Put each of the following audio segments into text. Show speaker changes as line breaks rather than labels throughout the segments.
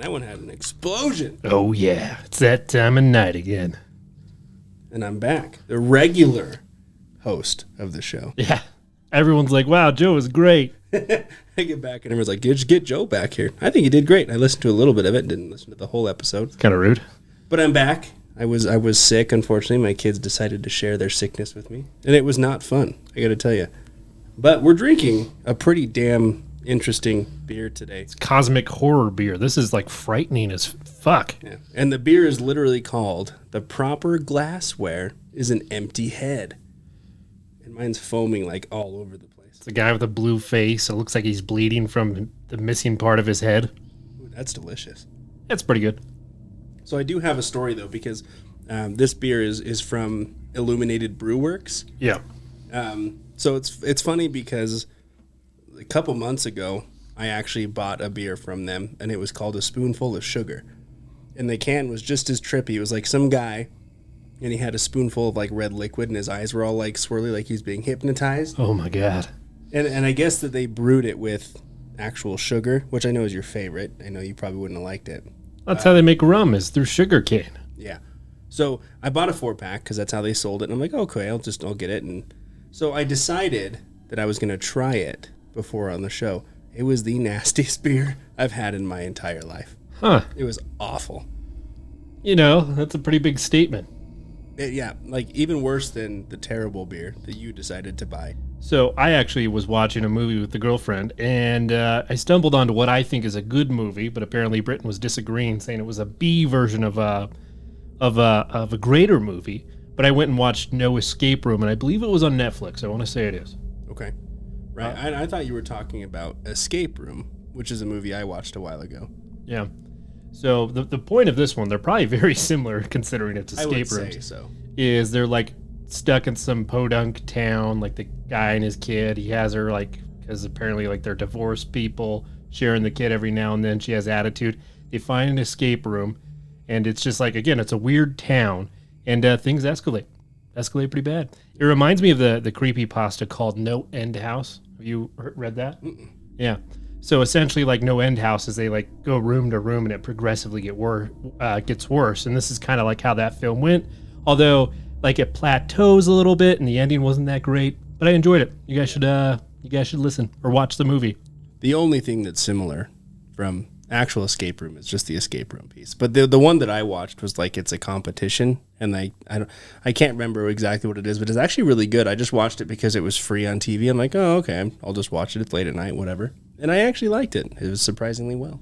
that one had an explosion.
Oh, yeah. It's that time of night again.
And I'm back. The regular host of the show.
Yeah. Everyone's like, wow, Joe is great.
I get back and everyone's like, just get Joe back here. I think he did great. I listened to a little bit of it, didn't listen to the whole episode.
It's kind of rude.
But I'm back. I was sick, unfortunately. My kids decided to share their sickness with me. And it was not fun, I got to tell you. But we're drinking a pretty damn interesting beer today.
It's cosmic horror beer. This is like frightening as fuck.
Yeah. And the beer is literally called The Proper Glassware is an Empty Head. And mine's foaming like all over the place.
It's a guy with a blue face. It looks like he's bleeding from the missing part of his head.
Ooh, that's delicious.
That's pretty good.
So I do have a story, though, because this beer is from Illuminated Brewworks.
Yeah.
So it's funny because a couple months ago, I actually bought a beer from them, and it was called A Spoonful of Sugar. And the can was just as trippy. It was like some guy, and he had a spoonful of like red liquid, and his eyes were all like swirly, like he's being hypnotized.
Oh, my God.
And I guess that they brewed it with actual sugar, which I know is your favorite. I know you probably wouldn't have liked it.
That's how they make rum, is through sugar cane.
Yeah. So I bought a 4-pack because that's how they sold it. And I'm like, okay, I'll get it. And so I decided that I was going to try it before on the show. It was the nastiest beer I've had in my entire life.
Huh.
It was awful.
You know, that's a pretty big statement.
Yeah, like even worse than the terrible beer that you decided to buy.
So I actually was watching a movie with the girlfriend, and I stumbled onto what I think is a good movie, but apparently Britain was disagreeing, saying it was a B version of a greater movie. But I went and watched No Escape Room, and I believe it was on Netflix. I want to say it is.
Okay. Right. I thought you were talking about Escape Room, which is a movie I watched a while ago.
Yeah. So the point of this one, they're probably very similar considering it's escape rooms.
Say so.
Is they're like stuck in some podunk town, like the guy and his kid. He has her like, because apparently like they're divorced people, sharing the kid every now and then. She has attitude. They find an escape room, and it's just like, again, it's a weird town, and things escalate pretty bad. It reminds me of the creepypasta called No End House. Have you read that?
Mm-mm.
Yeah. So essentially, like No End House is they like go room to room and it progressively gets worse. And this is kind of like how that film went. Although like it plateaus a little bit and the ending wasn't that great, but I enjoyed it. You guys should listen or watch the movie.
The only thing that's similar from actual escape room is just the escape room piece. But the one that I watched was like it's a competition, and I can't remember exactly what it is, but it's actually really good. I just watched it because it was free on TV. I'm like, oh, okay, I'll just watch it. It's late at night, whatever. And I actually liked it. It was surprisingly well.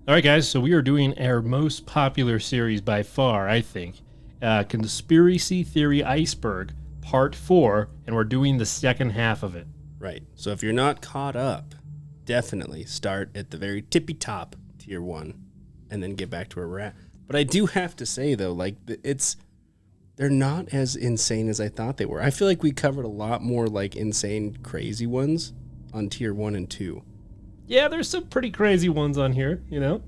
All right, guys, so we are doing our most popular series by far, I think, Conspiracy Theory Iceberg, Part 4, and we're doing the second half of it.
Right. So if you're not caught up, definitely start at the very tippy top, tier 1, and then get back to where we're at. But I do have to say, though, like, they're not as insane as I thought they were. I feel like we covered a lot more, like, insane, crazy ones on tier 1 and 2.
Yeah, there's some pretty crazy ones on here, you know?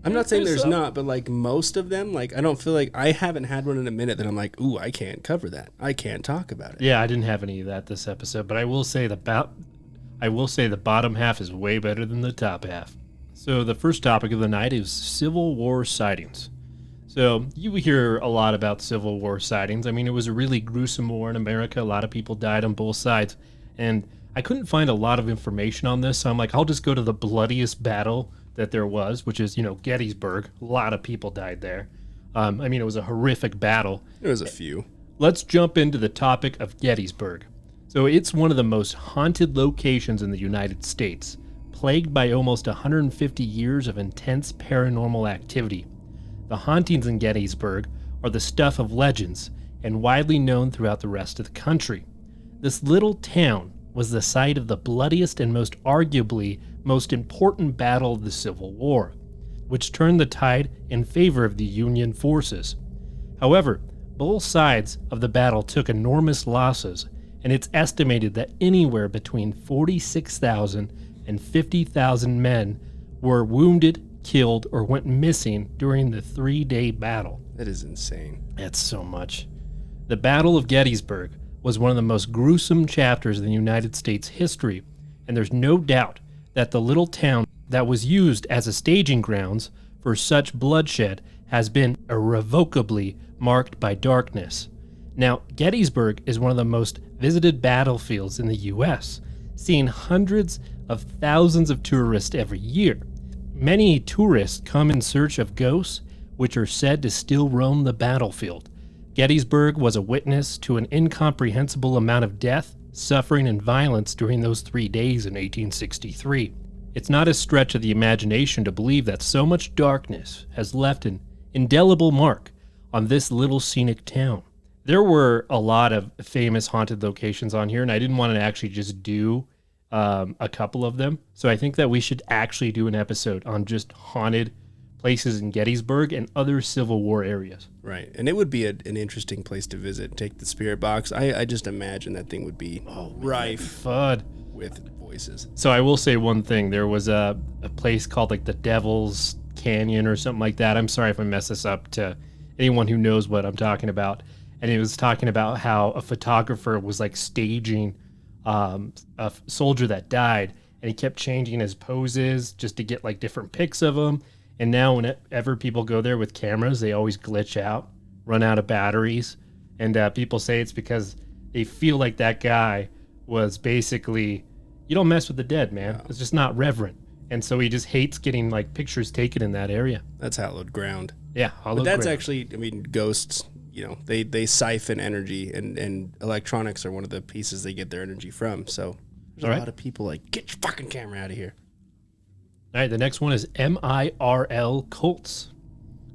I'm not saying there's not, but, like, most of them, like, I don't feel like I haven't had one in a minute that I'm like, ooh, I can't cover that. I can't talk about it.
Yeah, I didn't have any of that this episode, but I will say the bottom half is way better than the top half. So the first topic of the night is Civil War sightings. So you hear a lot about Civil War sightings. I mean, it was a really gruesome war in America. A lot of people died on both sides. And I couldn't find a lot of information on this, so I'm like, I'll just go to the bloodiest battle that there was, which is, Gettysburg. A lot of people died there. I mean, it was a horrific battle.
There was a few.
Let's jump into the topic of Gettysburg. So it's one of the most haunted locations in the United States, plagued by almost 150 years of intense paranormal activity. The hauntings in Gettysburg are the stuff of legends and widely known throughout the rest of the country. This little town was the site of the bloodiest and arguably most important battle of the Civil War, which turned the tide in favor of the Union forces. However, both sides of the battle took enormous losses, and it's estimated that anywhere between 46,000 and 50,000 men were wounded, killed, or went missing during the 3-day battle.
That is insane.
That's so much. The Battle of Gettysburg was one of the most gruesome chapters in the United States history, and there's no doubt that the little town that was used as a staging grounds for such bloodshed has been irrevocably marked by darkness. Now, Gettysburg is one of the most visited battlefields in the U.S., seeing hundreds of thousands of tourists every year. Many tourists come in search of ghosts, which are said to still roam the battlefield. Gettysburg was a witness to an incomprehensible amount of death, suffering, and violence during those 3 days in 1863. It's not a stretch of the imagination to believe that so much darkness has left an indelible mark on this little scenic town. There were a lot of famous haunted locations on here, and I didn't want to actually just do a couple of them. So I think that we should actually do an episode on just haunted places in Gettysburg and other Civil War areas.
Right. And it would be an interesting place to visit. Take the spirit box. I just imagine that thing would be rife with voices.
So I will say one thing. There was a place called like the Devil's Canyon or something like that. I'm sorry if I mess this up to anyone who knows what I'm talking about. And it was talking about how a photographer was like staging a soldier that died, and he kept changing his poses just to get like different pics of him. And now whenever people go there with cameras, they always glitch out, run out of batteries. And people say it's because they feel like that guy was basically, you don't mess with the dead, man. No. It's just not reverent. And so he just hates getting like pictures taken in that area.
That's hallowed ground.
Yeah,
hallowed ground. But that's actually, I mean, ghosts, you know, they siphon energy, and electronics are one of the pieces they get their energy from. So there's a lot of people like, get your fucking camera out of here.
All right, the next one is MIRL cults.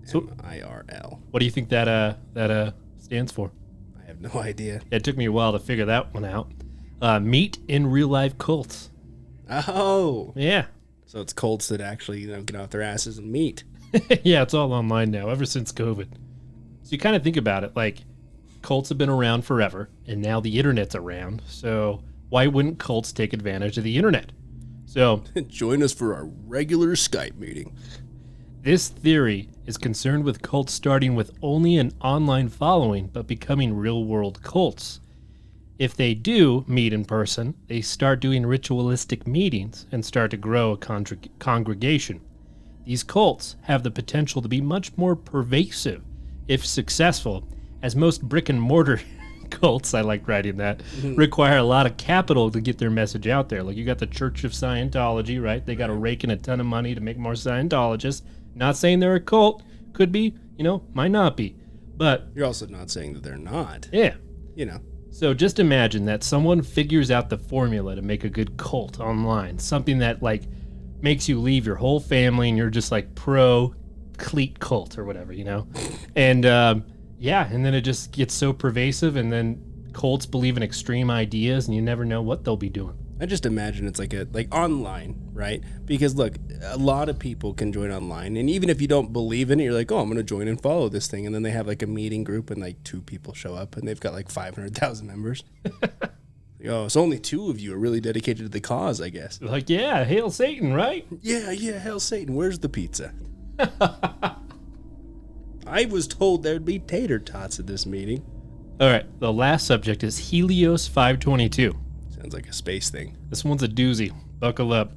So,
MIRL.
What do you think that stands for?
I have no idea.
It took me a while to figure that one out. Meet in real life cults.
Oh.
Yeah.
So it's cults that actually, you know, get off their asses and meet.
Yeah, it's all online now, ever since COVID. So you kind of think about it, like cults have been around forever, and now the internet's around. So why wouldn't cults take advantage of the internet? So
join us for our regular Skype meeting.
This theory is concerned with cults starting with only an online following, but becoming real-world cults. If they do meet in person, they start doing ritualistic meetings and start to grow a congregation. These cults have the potential to be much more pervasive if successful, as most brick-and-mortar cults, I like writing that, require a lot of capital to get their message out there. Like you got the Church of Scientology, right? They got to rake in a ton of money to make more Scientologists. Not saying they're a cult. Could be, you know, might not be. But
you're also not saying that they're not.
Yeah.
You know.
So just imagine that someone figures out the formula to make a good cult online. Something that, like, makes you leave your whole family and you're just, like, pro-cleat cult or whatever, you know? And, yeah, and then it just gets so pervasive, and then cults believe in extreme ideas, and you never know what they'll be doing.
I just imagine it's like online, right? Because look, a lot of people can join online, and even if you don't believe in it, you're like, oh, I'm going to join and follow this thing, and then they have like a meeting group, and like 2 people show up, and they've got like 500,000 members. Oh, so only 2 of you are really dedicated to the cause, I guess.
Like, yeah, hail Satan, right?
Yeah, hail Satan. Where's the pizza? I was told there'd be tater tots at this meeting.
All right, the last subject is Helios 522.
Sounds like a space thing.
This one's a doozy. Buckle up.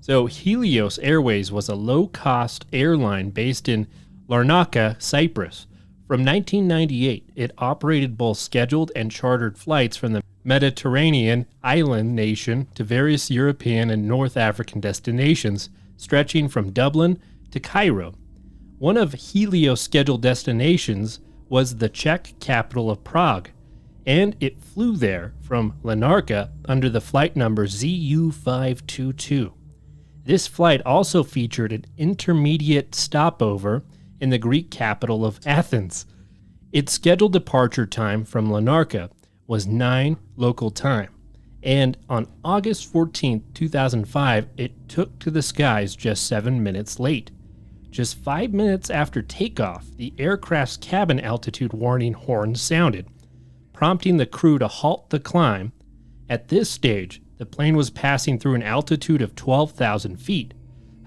So Helios Airways was a low-cost airline based in Larnaca, Cyprus. From 1998, it operated both scheduled and chartered flights from the Mediterranean island nation to various European and North African destinations, stretching from Dublin to Cairo. One of Helios' scheduled destinations was the Czech capital of Prague, and it flew there from Larnaca under the flight number ZU522. This flight also featured an intermediate stopover in the Greek capital of Athens. Its scheduled departure time from Larnaca was 9 local time, and on August 14, 2005, it took to the skies just 7 minutes late. Just 5 minutes after takeoff, the aircraft's cabin altitude warning horn sounded, prompting the crew to halt the climb. At this stage, the plane was passing through an altitude of 12,000 feet.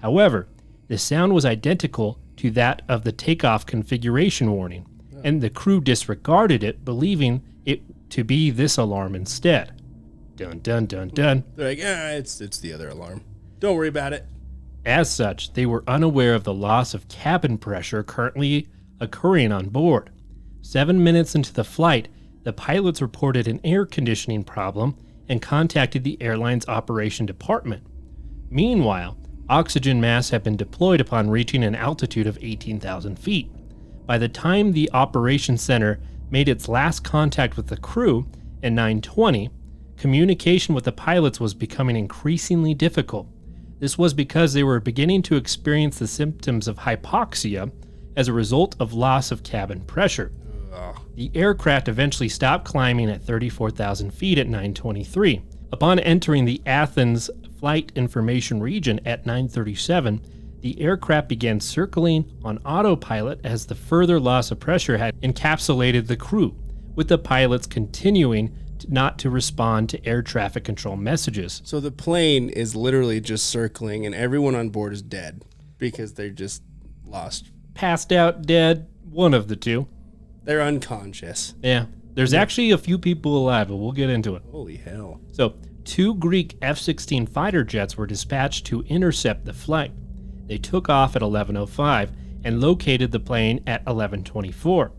However, the sound was identical to that of the takeoff configuration warning, and the crew disregarded it, believing it to be this alarm instead. Dun, dun, dun, dun.
They're like, it's the other alarm. Don't worry about it.
As such, they were unaware of the loss of cabin pressure currently occurring on board. 7 minutes into the flight, the pilots reported an air conditioning problem and contacted the airline's operation department. Meanwhile, oxygen masks had been deployed upon reaching an altitude of 18,000 feet. By the time the operations center made its last contact with the crew at 9:20, communication with the pilots was becoming increasingly difficult. This was because they were beginning to experience the symptoms of hypoxia as a result of loss of cabin pressure. The aircraft eventually stopped climbing at 34,000 feet at 9:23. Upon entering the Athens Flight Information Region at 9:37, the aircraft began circling on autopilot as the further loss of pressure had encapsulated the crew, with the pilots continuing not to respond to air traffic control messages.
So the plane is literally just circling and everyone on board is dead because they're just lost.
Passed out, dead, one of the two.
They're unconscious.
Yeah. There's actually a few people alive, but we'll get into it.
Holy hell.
So, 2 Greek F-16 fighter jets were dispatched to intercept the flight. They took off at 11:05 and located the plane at 11:24.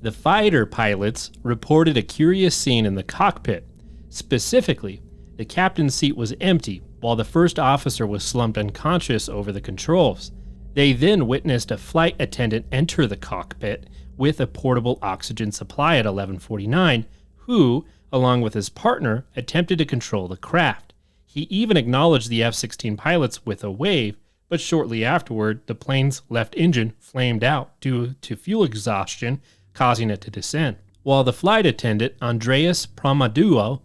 The fighter pilots reported a curious scene in the cockpit. Specifically, the captain's seat was empty while the first officer was slumped unconscious over the controls. They then witnessed a flight attendant enter the cockpit with a portable oxygen supply at 11:49, who, along with his partner, attempted to control the craft. He even acknowledged the F-16 pilots with a wave, but shortly afterward, the plane's left engine flamed out due to fuel exhaustion, causing it to descend. While the flight attendant, Andreas Pramadou,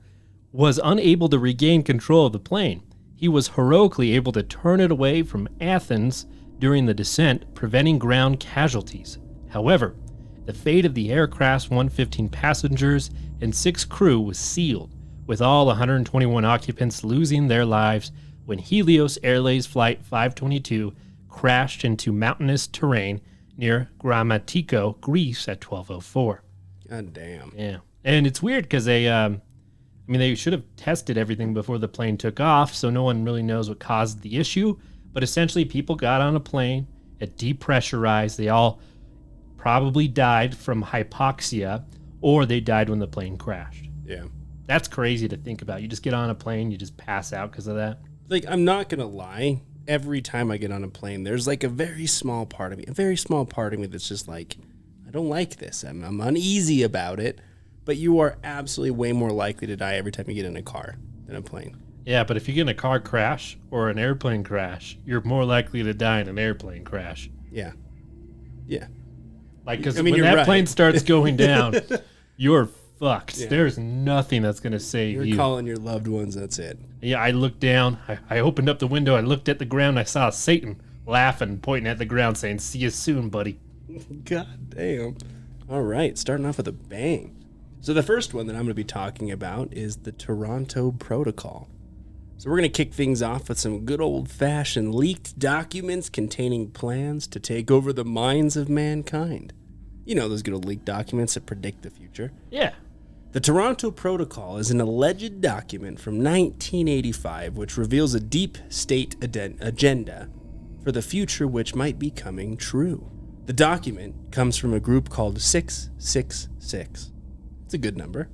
was unable to regain control of the plane, he was heroically able to turn it away from Athens during the descent, preventing ground casualties. However, the fate of the aircraft's 115 passengers and 6 crew was sealed, with all 121 occupants losing their lives when Helios Airlines Flight 522 crashed into mountainous terrain near Grammatiko, Greece at 12:04.
God damn.
Yeah. And it's weird because they should have tested everything before the plane took off, so no one really knows what caused the issue. But essentially, people got on a plane, it depressurized, they all probably died from hypoxia, or they died when the plane crashed.
Yeah.
That's crazy to think about. You just get on a plane, you just pass out because of that.
Like, I'm not going to lie. Every time I get on a plane, there's like a very small part of me that's just like, I don't like this. I'm uneasy about it. But you are absolutely way more likely to die every time you get in a car than a plane.
Yeah, but if you get in a car crash or an airplane crash, you're more likely to die in an airplane crash.
Yeah. Yeah.
Like, because when that plane starts going down, you're fucked.
Yeah.
There's nothing that's going to save you.
You're calling your loved ones, that's it.
Yeah, I looked down. I opened up the window. I looked at the ground. I saw Satan laughing, pointing at the ground, saying, "See you soon, buddy."
God damn. All right, starting off with a bang. So the first one that I'm going to be talking about is the Toronto Protocol. So we're going to kick things off with some good old-fashioned leaked documents containing plans to take over the minds of mankind. You know those good old leaked documents that predict the future.
Yeah.
The Toronto Protocol is an alleged document from 1985 which reveals a deep state agenda for the future which might be coming true. The document comes from a group called 666. It's a good number,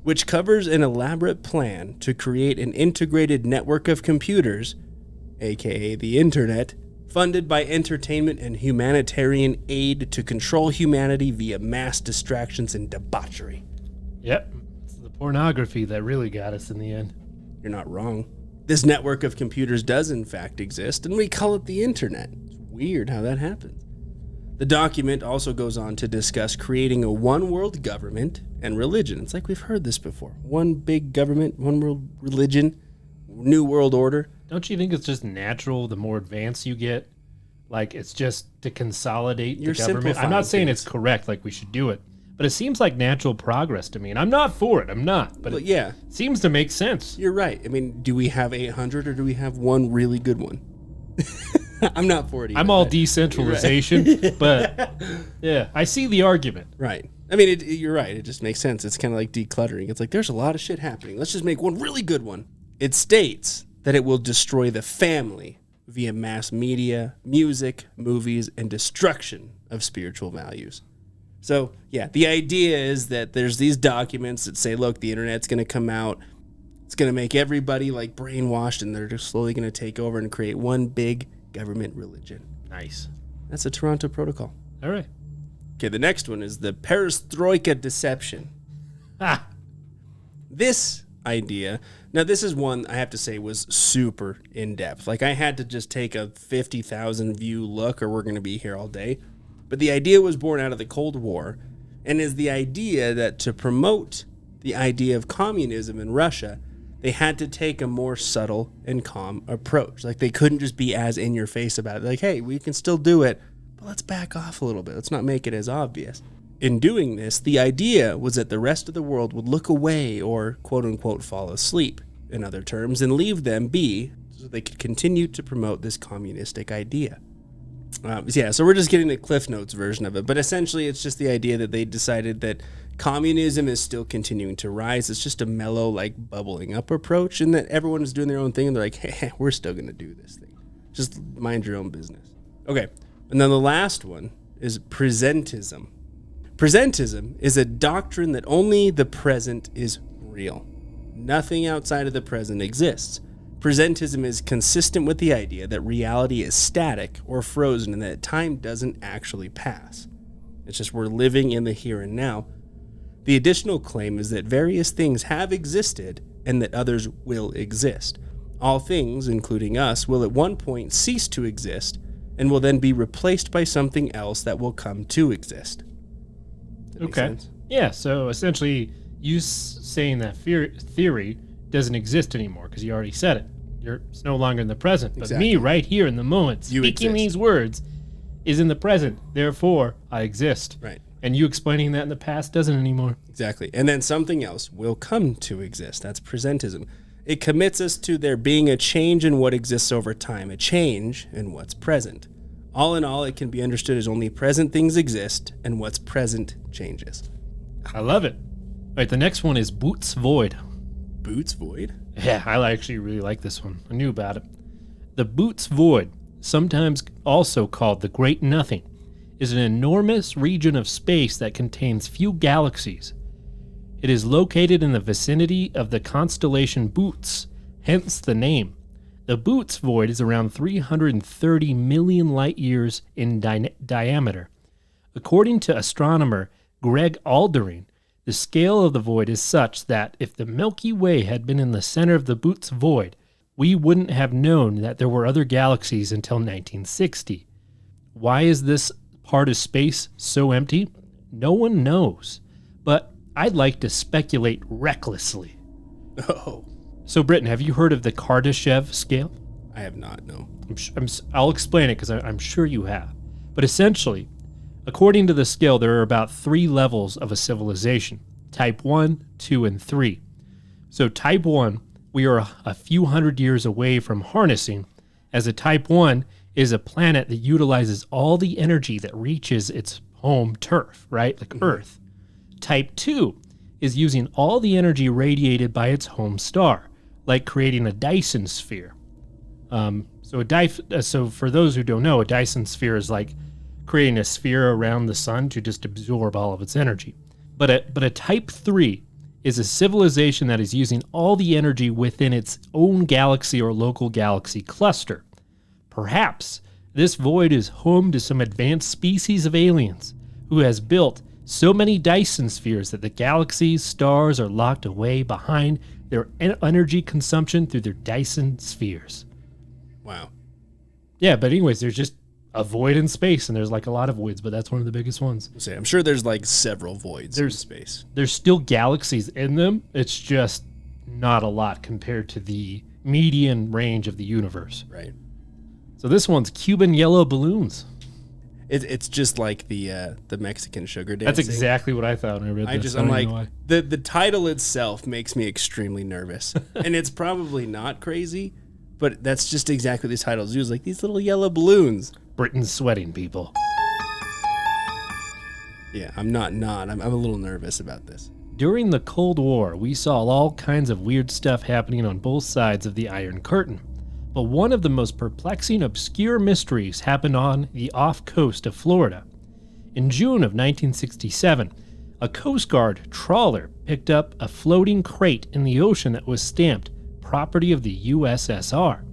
which covers an elaborate plan to create an integrated network of computers, aka the internet, funded by entertainment and humanitarian aid to control humanity via mass distractions and debauchery.
Yep. It's the pornography that really got us in the end.
You're not wrong. This network of computers does in fact exist, and we call it the internet. It's weird how that happens. The document also goes on to discuss creating a one world government and religion. It's like we've heard this before. One big government, one world religion, new world order.
Don't you think it's just natural the more advanced you get? Like, it's just to consolidate the government. I'm not saying it's correct, like we should do it, but it seems like natural progress to me. And I'm not for it. I'm not. But
yeah,
it seems to make sense.
You're right. I mean, do we have 800 or do we have one really good one? I'm not for it either.
I'm all decentralization, right. But yeah, I see the argument.
Right. I mean, you're right. It just makes sense. It's kind of like decluttering. It's like, there's a lot of shit happening. Let's just make one really good one. It states that it will destroy the family via mass media, music, movies, and destruction of spiritual values. So, yeah, the idea is that there's these documents that say, look, the internet's going to come out. It's going to make everybody like brainwashed, and they're just slowly going to take over and create one big government religion.
Nice.
That's the Toronto Protocol.
All right.
Okay, the next one is the perestroika deception. This idea, now this is one I have to say was super in-depth. Like I had to just take a 50,000 view look or we're going to be here all day. But the idea was born out of the Cold War and is the idea that to promote the idea of communism in Russia, they had to take a more subtle and calm approach. Like they couldn't just be as in your face about it. Like, hey, we can still do it, but let's back off a little bit. Let's not make it as obvious. In doing this, the idea was that the rest of the world would look away or quote unquote fall asleep, in other terms, and leave them be so they could continue to promote this communistic idea. So we're just getting the Cliff Notes version of it, but essentially it's just the idea that they decided that communism is still continuing to rise. It's just a mellow, like bubbling up approach, and that everyone is doing their own thing, and they're like, hey, we're still going to do this thing. Just mind your own business. Okay, and then the last one is presentism. Presentism is a doctrine that only the present is real. Nothing outside of the present exists. Presentism is consistent with the idea that reality is static or frozen and that time doesn't actually pass. It's just we're living in the here and now. The additional claim is that various things have existed and that others will exist. All things, including us, will at one point cease to exist and will then be replaced by something else that will come to exist.
Okay. Yeah, so essentially you saying that theory doesn't exist anymore because you already said it. It's no longer in the present. But
Exactly.
me right here in the moment speaking these words is in the present. Therefore, I exist.
Right.
And you explaining that in the past doesn't anymore.
Exactly. And then something else will come to exist. That's presentism. It commits us to there being a change in what exists over time, a change in what's present. All in all, it can be understood as only present things exist and what's present changes.
I love it. All right, the next one is Boots Void.
Boots Void?
Yeah, I actually really like this one. I knew about it. The Boots Void, sometimes also called the Great Nothing, is an enormous region of space that contains few galaxies. It is located in the vicinity of the constellation Boots, hence the name. The Boots Void is around 330 million light years in diameter. According to astronomer Greg Aldering, the scale of the void is such that if the Milky Way had been in the center of the Boots Void, we wouldn't have known that there were other galaxies until 1960. Why is this part of space so empty? No one knows, but I'd like to speculate recklessly.
Oh.
So, Britton, have you heard of the Kardashev scale?
I have not, no.
I'll explain it because I'm sure you have. But essentially, according to the scale, there are about 3 levels of a civilization. Type 1, 2, and 3. So Type 1, we are a few hundred years away from harnessing, as a Type 1 is a planet that utilizes all the energy that reaches its home turf, right? Like Earth. Type 2 is using all the energy radiated by its home star, like creating a Dyson sphere. So for those who don't know, a Dyson sphere is like creating a sphere around the sun to just absorb all of its energy. But a Type 3 is a civilization that is using all the energy within its own galaxy or local galaxy cluster. Perhaps this void is home to some advanced species of aliens who has built so many Dyson spheres that the galaxies, stars are locked away behind their energy consumption through their Dyson spheres.
Wow.
Yeah, but anyways, there's just a void in space, and there's like a lot of voids, but that's one of the biggest ones.
I'm sure there's like several voids in space.
There's still galaxies in them. It's just not a lot compared to the median range of the universe.
Right.
So this one's Cuban yellow balloons.
It's just like the Mexican sugar dancing.
That's exactly what I thought when I read this.
I'm like, the title itself makes me extremely nervous. And it's probably not crazy, but that's just exactly what the title's used. Like these little yellow balloons.
Britain's sweating, people.
Yeah, I'm a little nervous about this.
During the Cold War, we saw all kinds of weird stuff happening on both sides of the Iron Curtain. But one of the most perplexing, obscure mysteries happened on the off coast of Florida. In June of 1967, a Coast Guard trawler picked up a floating crate in the ocean that was stamped "Property of the USSR"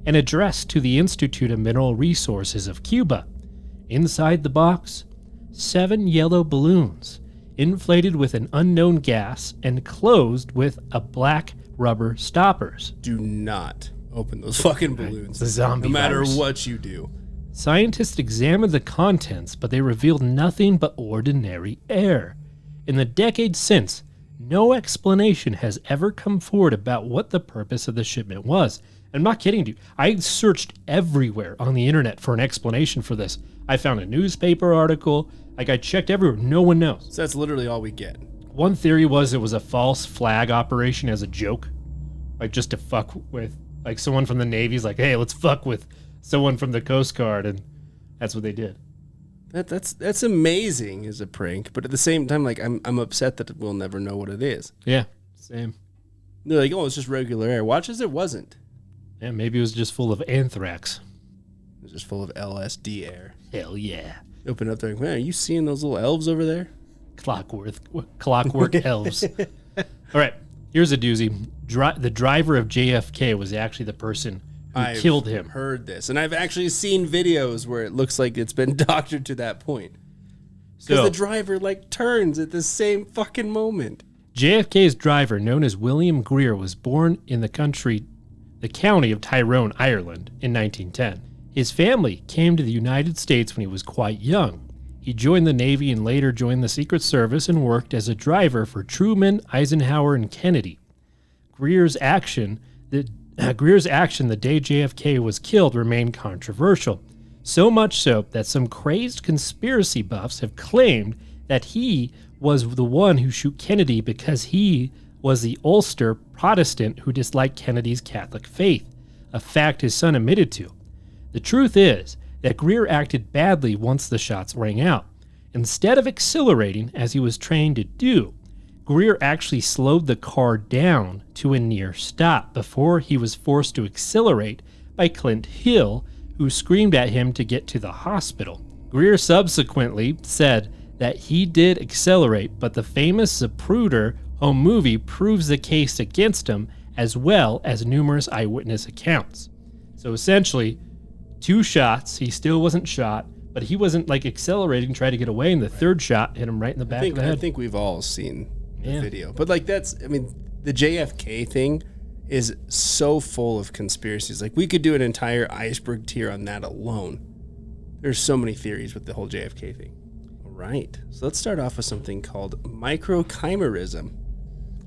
and addressed to the Institute of Mineral Resources of Cuba. Inside the box, 7 yellow balloons, inflated with an unknown gas and closed with a black rubber stoppers.
Do not open those fucking balloons.
The zombie
no matter
virus.
what you do.
Scientists examined the contents, but they revealed nothing but ordinary air. In the decades since, no explanation has ever come forward about what the purpose of the shipment was. I'm not kidding you. I searched everywhere on the internet for an explanation for this. I found a newspaper article. Like, I checked everywhere. No one knows.
So that's literally all we get.
One theory was it was a false flag operation as a joke. Like, just to fuck with, like, someone from the Navy's like, hey, let's fuck with someone from the Coast Guard. And that's what they did.
That's amazing as a prank, but at the same time, like, I'm upset that we'll never know what it is.
Yeah, same.
They're like, oh, it's just regular air. Watch as it wasn't.
Yeah, maybe it was just full of anthrax.
It was just full of LSD air.
Hell yeah.
Open up there, like, man, are you seeing those little elves over there?
Clockwork elves. All right, here's a doozy. The driver of JFK was actually the person who killed him.
I've heard this, and I've actually seen videos where it looks like it's been doctored to that point. Because the driver, like, turns at the same fucking moment.
JFK's driver, known as William Greer, was born in the county of Tyrone, Ireland, in 1910. His family came to the United States when he was quite young. He joined the Navy and later joined the Secret Service and worked as a driver for Truman, Eisenhower, and Kennedy. Greer's action the day JFK was killed remained controversial, so much so that some crazed conspiracy buffs have claimed that he was the one who shot Kennedy because he was the Ulster Protestant who disliked Kennedy's Catholic faith, a fact his son admitted to. The truth is that Greer acted badly once the shots rang out. Instead of accelerating as he was trained to do, Greer actually slowed the car down to a near stop before he was forced to accelerate by Clint Hill, who screamed at him to get to the hospital. Greer subsequently said that he did accelerate, but the famous Zapruder home movie proves the case against him, as well as numerous eyewitness accounts. So essentially, 2 shots, he still wasn't shot, but he wasn't like accelerating, trying to get away, and the third shot hit him right in the back of the head.
I think we've all seen the video. But like the JFK thing is so full of conspiracies. Like, we could do an entire Iceberg tier on that alone. There's so many theories with the whole JFK thing. All right. So let's start off with something called microchimerism.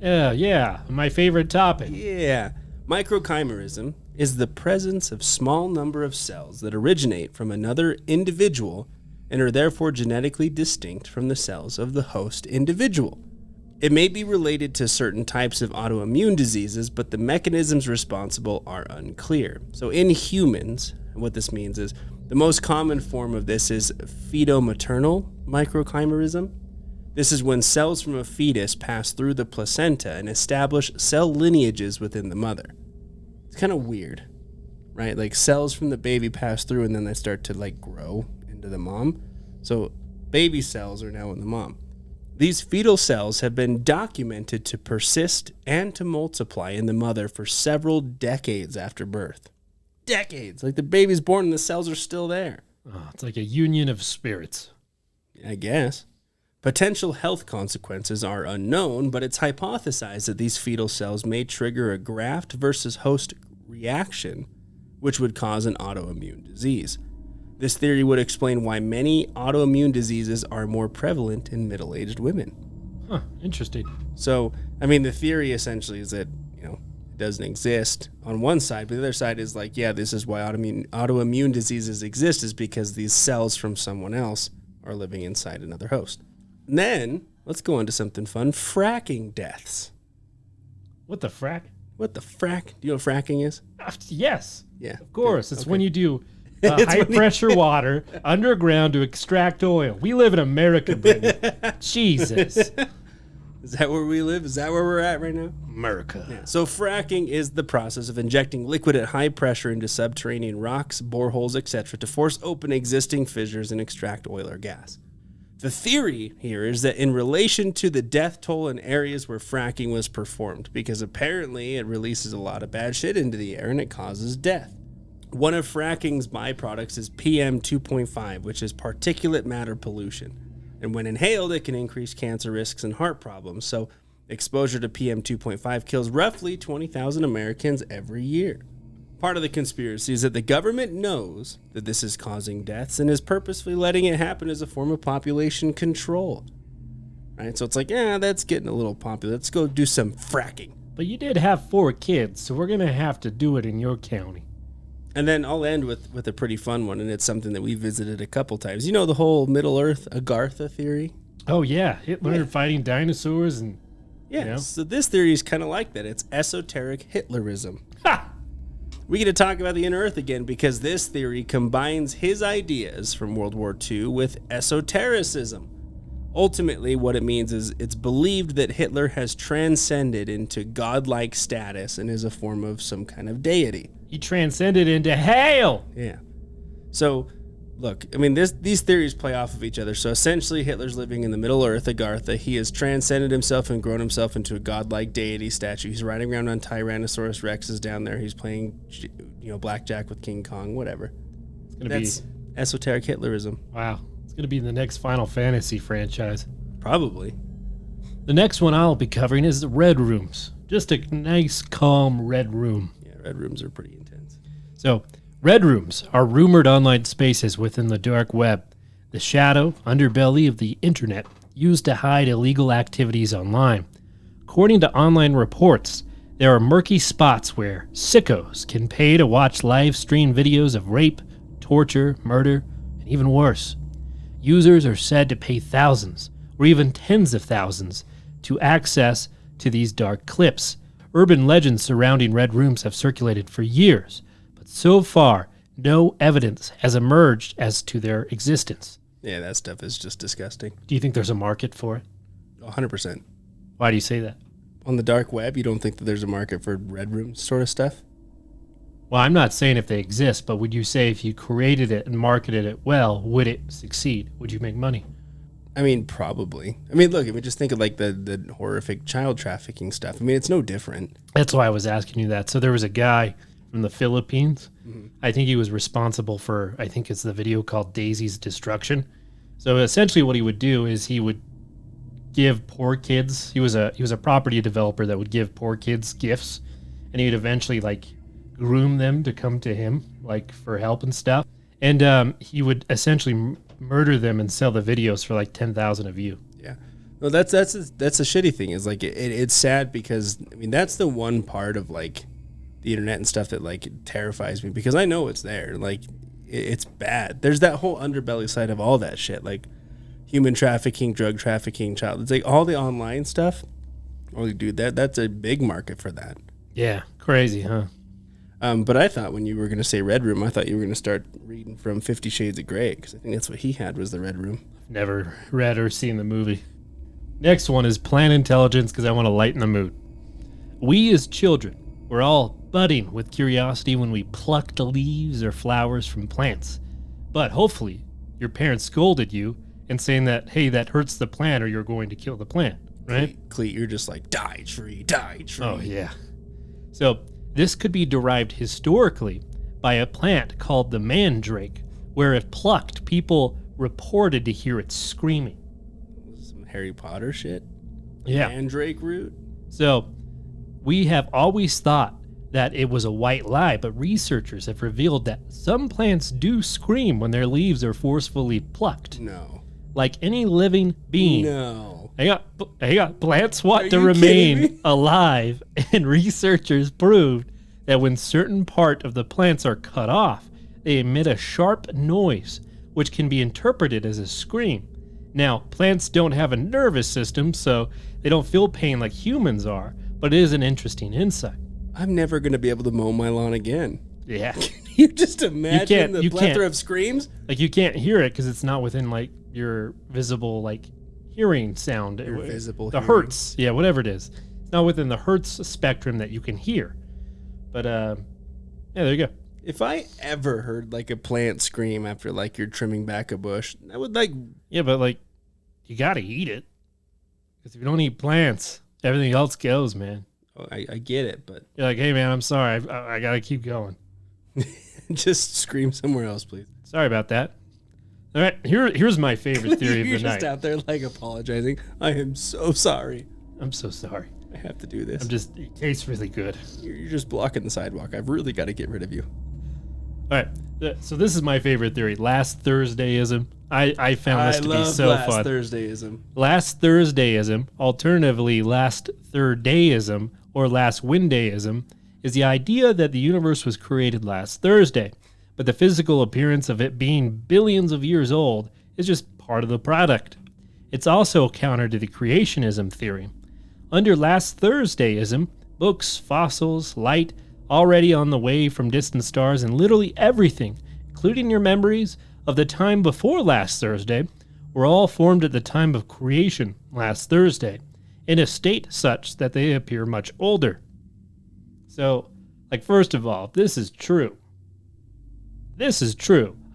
Yeah, my favorite topic.
Yeah. Microchimerism is the presence of small number of cells that originate from another individual and are therefore genetically distinct from the cells of the host individual. It may be related to certain types of autoimmune diseases, but the mechanisms responsible are unclear. So in humans, what this means is the most common form of this is feto-maternal microchimerism. This is when cells from a fetus pass through the placenta and establish cell lineages within the mother. It's kind of weird, right? Like, cells from the baby pass through and then they start to, like, grow into the mom. So baby cells are now in the mom. These fetal cells have been documented to persist and to multiply in the mother for several decades after birth. Decades! Like, the baby's born and the cells are still there.
Oh, it's like a union of spirits.
I guess. Potential health consequences are unknown, but it's hypothesized that these fetal cells may trigger a graft versus host reaction, which would cause an autoimmune disease. This theory would explain why many autoimmune diseases are more prevalent in middle-aged women.
Huh, interesting.
So, I mean, the theory essentially is that, it doesn't exist on one side, but the other side is like, yeah, this is why autoimmune diseases exist, is because these cells from someone else are living inside another host. And then, let's go on to something fun, fracking deaths.
What the frack?
What the frack? Do you know what fracking is?
Yes.
Yeah.
Of course.
Yeah,
It's
okay.
when you do high-pressure water underground to extract oil. We live in America, baby. Jesus.
Is that where we live? Is that where we're at right now?
America.
Yeah. So fracking is the process of injecting liquid at high pressure into subterranean rocks, boreholes, etc. to force open existing fissures and extract oil or gas. The theory here is that in relation to the death toll in areas where fracking was performed, because apparently it releases a lot of bad shit into the air and it causes death. One of fracking's byproducts is PM 2.5, which is particulate matter pollution. And when inhaled, it can increase cancer risks and heart problems. So exposure to PM 2.5 kills roughly 20,000 Americans every year. Part of the conspiracy is that the government knows that this is causing deaths and is purposefully letting it happen as a form of population control. Right? So it's like, that's getting a little popular. Let's go do some fracking.
But you did have 4 kids, so we're going to have to do it in your county.
And then I'll end with a pretty fun one, and it's something that we visited a couple times. You know the whole Middle-earth Agartha theory?
Oh, yeah. Hitler fighting dinosaurs and...
Yeah,
you know?
So this theory is kind of like that. It's esoteric Hitlerism.
Ha!
We get to talk about the inner earth again because this theory combines his ideas from World War II with esotericism. Ultimately, what it means is it's believed that Hitler has transcended into godlike status and is a form of some kind of deity.
He transcended into hell!
Yeah. So, look, I mean, these theories play off of each other. So essentially, Hitler's living in the Middle Earth, Agartha. He has transcended himself and grown himself into a godlike deity statue. He's riding around on Tyrannosaurus Rexes down there. He's playing, blackjack with King Kong, whatever. That's esoteric Hitlerism.
Wow. It's going to be the next Final Fantasy franchise.
Probably.
The next one I'll be covering is the Red Rooms. Just a nice, calm red room.
Yeah, red rooms are pretty intense.
So, Red Rooms are rumored online spaces within the dark web, the shadow, underbelly of the internet, used to hide illegal activities online. According to online reports, there are murky spots where sickos can pay to watch live stream videos of rape, torture, murder, and even worse. Users are said to pay thousands, or even tens of thousands, to access to these dark clips. Urban legends surrounding Red Rooms have circulated for years, but so far, no evidence has emerged as to their existence.
Yeah, that stuff is just disgusting.
Do you think there's a market for it?
100%.
Why do you say that?
On the dark web, you don't think that there's a market for red room sort of stuff?
Well, I'm not saying if they exist, but would you say if you created it and marketed it well, would it succeed? Would you make money?
I mean, probably. I mean, look, if we just think of like the horrific child trafficking stuff, I mean, it's no different.
That's why I was asking you that. So there was a guy from the Philippines. Mm-hmm. I think he was responsible for, I think it's the video called Daisy's Destruction. So essentially what he would do is he would give poor kids, he was a property developer that would give poor kids gifts, and he would eventually like groom them to come to him like for help and stuff. And he would essentially murder them and sell the videos for like 10,000 a view.
Yeah. No, that's a shitty thing. Is like it's sad because I mean that's the one part of like the internet and stuff that like terrifies me because I know it's there. Like it's bad. There's that whole underbelly side of all that shit, like human trafficking, drug trafficking, child. It's like all the online stuff. Oh, dude, that's a big market for that.
Yeah, crazy, huh?
But I thought when you were going to say Red Room, I thought you were going to start reading from 50 Shades of Grey, because I think that's what he had was the Red Room.
Never read or seen the movie. Next one is Plant Intelligence, because I want to lighten the mood. We as children were all budding with curiosity when we plucked leaves or flowers from plants. But hopefully your parents scolded you and saying that, hey, that hurts the plant or you're going to kill the plant, right?
Cleet, you're just like, die tree, die tree.
Oh, yeah. So this could be derived historically by a plant called the mandrake, where if plucked, people reported to hear it screaming.
Some Harry Potter shit?
Yeah.
Mandrake root?
So we have always thought that it was a white lie, but researchers have revealed that some plants do scream when their leaves are forcefully plucked.
No.
Like any living being.
No.
They got plants want to remain alive, and researchers proved that when certain part of the plants are cut off, they emit a sharp noise, which can be interpreted as a scream. Now, plants don't have a nervous system, so they don't feel pain like humans are, but it is an interesting insight.
I'm never going to be able to mow my lawn again.
Yeah.
You just imagine the plethora of screams?
Like, you can't hear it because it's not within, like, your visible, like, hearing sound.
Your visible
the
hearing.
hertz. Yeah, whatever it is. It's not within the hertz spectrum that you can hear. But, yeah, there you go.
If I ever heard like a plant scream after like you're trimming back a bush, I would like...
Yeah, but like, you got to eat it. Because if you don't eat plants, everything else goes, man.
Oh, I get it, but...
You're like, hey, man, I'm sorry. I got to keep going.
Just scream somewhere else, please.
Sorry about that. All right, here's my favorite theory of the
You're
night.
just out there like apologizing. I am so sorry.
I'm so sorry.
I have to do this.
It tastes really good.
You're just blocking the sidewalk. I've really got to get rid of you.
All right, so this is my favorite theory. Last Thursdayism. I found this to be so
last
fun.
Thursdayism.
Last Thursdayism, alternatively last third dayism or last Wednesdayism, is the idea that the universe was created last Thursday, but the physical appearance of it being billions of years old is just part of the product. It's also counter to the creationism theory. Under last Thursdayism, books, fossils, light, already on the way from distant stars, and literally everything, including your memories of the time before last Thursday, were all formed at the time of creation last Thursday, in a state such that they appear much older. So, like, first of all, if this is true,